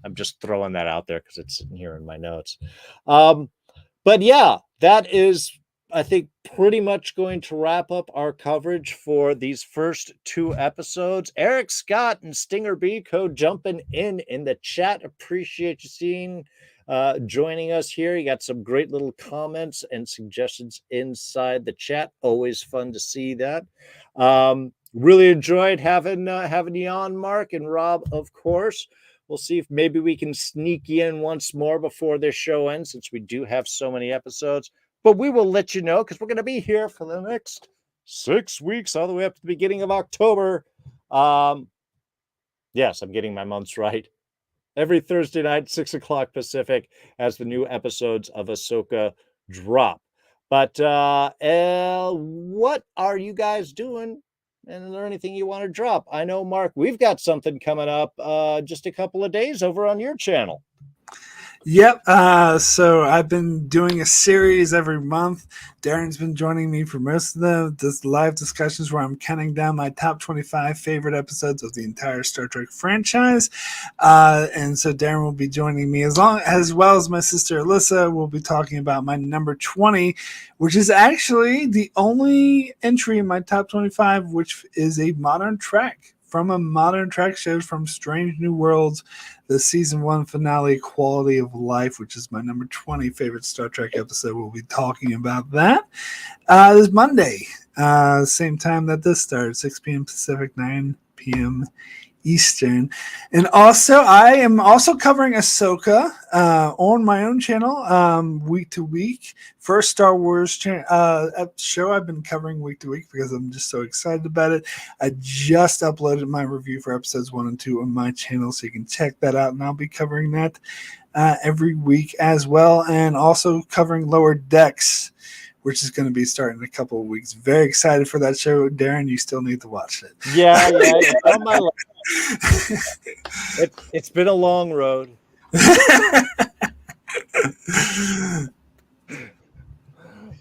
I'm just throwing that out there because it's sitting here in my notes. But yeah, that is, I think, pretty much going to wrap up our coverage for these first 2 episodes. Eric Scott and Stinger B Code jumping in the chat. Appreciate you joining us here. You got some great little comments and suggestions inside the chat. Always fun to see that. Really enjoyed having you on, Mark and Rob, of course. We'll see if maybe we can sneak you in once more before this show ends, since we do have so many episodes. But we will let you know, because we're going to be here for the next 6 weeks, all the way up to the beginning of October. Yes, I'm getting my months right. Every Thursday night, 6 o'clock Pacific, as the new episodes of Ahsoka drop. But what are you guys doing? And is there anything you want to drop? I know, Mark, we've got something coming up just a couple of days over on your channel. Yep. So I've been doing a series every month. Darren's been joining me for most of them. This live discussions where I'm counting down my top 25 favorite episodes of the entire Star Trek franchise. And so Darren will be joining me as well as my sister Alyssa. We'll be talking about my number 20, which is actually the only entry in my top 25, which is a modern Trek. From a modern Trek show from Strange New Worlds, the season 1 finale, Quality of Life, which is my number 20 favorite Star Trek episode. We'll be talking about that this Monday, same time that this starts, 6 p.m. Pacific, 9 p.m. Eastern. And also, I am also covering Ahsoka on my own channel week to week. First Star Wars show I've been covering week to week because I'm just so excited about it. I just uploaded my review for episodes 1 and 2 on my channel, so you can check that out. And I'll be covering that every week as well. And also covering Lower Decks, which is going to be starting in a couple of weeks. Very excited for that show. Darren, you still need to watch it. Yeah, it's on my list. It's been a long road.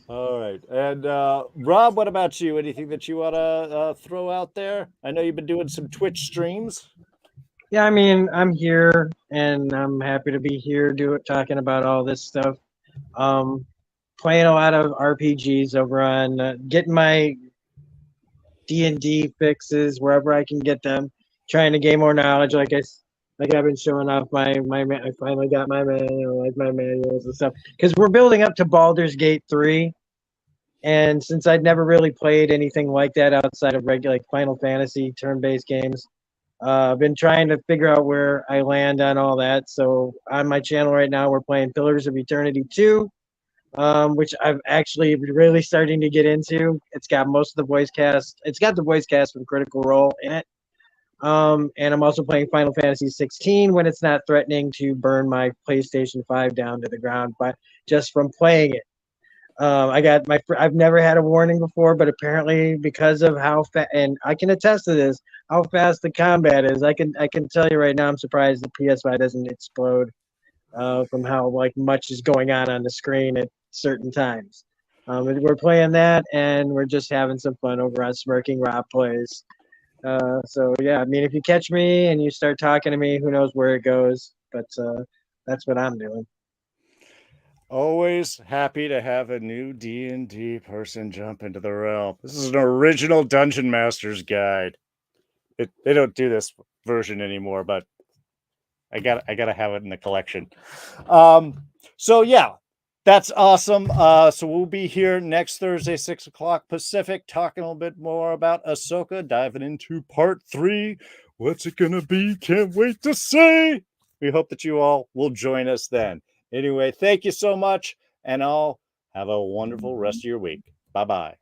All right. And Rob, what about you? Anything that you want to throw out there? I know you've been doing some Twitch streams. Yeah, I mean, I'm here and I'm happy to be here talking about all this stuff. Playing a lot of RPGs over on getting my D&D fixes wherever I can get them. trying to gain more knowledge. Like I've been showing off I finally got my manual, like my manuals and stuff, because we're building up to Baldur's Gate 3. And since I'd never really played anything like that outside of regular like Final Fantasy turn-based games, I've been trying to figure out where I land on all that. So on my channel right now, we're playing Pillars of Eternity 2, which I've actually really starting to get into. It's got most of the voice cast. It's got the voice cast from Critical Role in it. And I'm also playing Final Fantasy 16 when it's not threatening to burn my PlayStation 5 down to the ground, but just from playing it. I've never had a warning before, but apparently because of how fast, and I can attest to this, how fast the combat is. I can tell you right now, I'm surprised the PS5 doesn't explode from how like much is going on the screen at certain times. We're playing that, and we're just having some fun over on Smirking Rob Plays. So yeah, I mean, if you catch me and you start talking to me, who knows where it goes? But that's what I'm doing. Always happy to have a new D&D person jump into the realm. This is an original Dungeon Master's guide. They don't do this version anymore, but I gotta have it in the collection. So yeah, that's awesome. So we'll be here next Thursday, 6 o'clock Pacific, talking a little bit more about Ahsoka, diving into part 3. What's it gonna be? Can't wait to see. We hope that you all will join us then. Anyway, thank you so much, and I'll have a wonderful rest of your week. Bye-bye.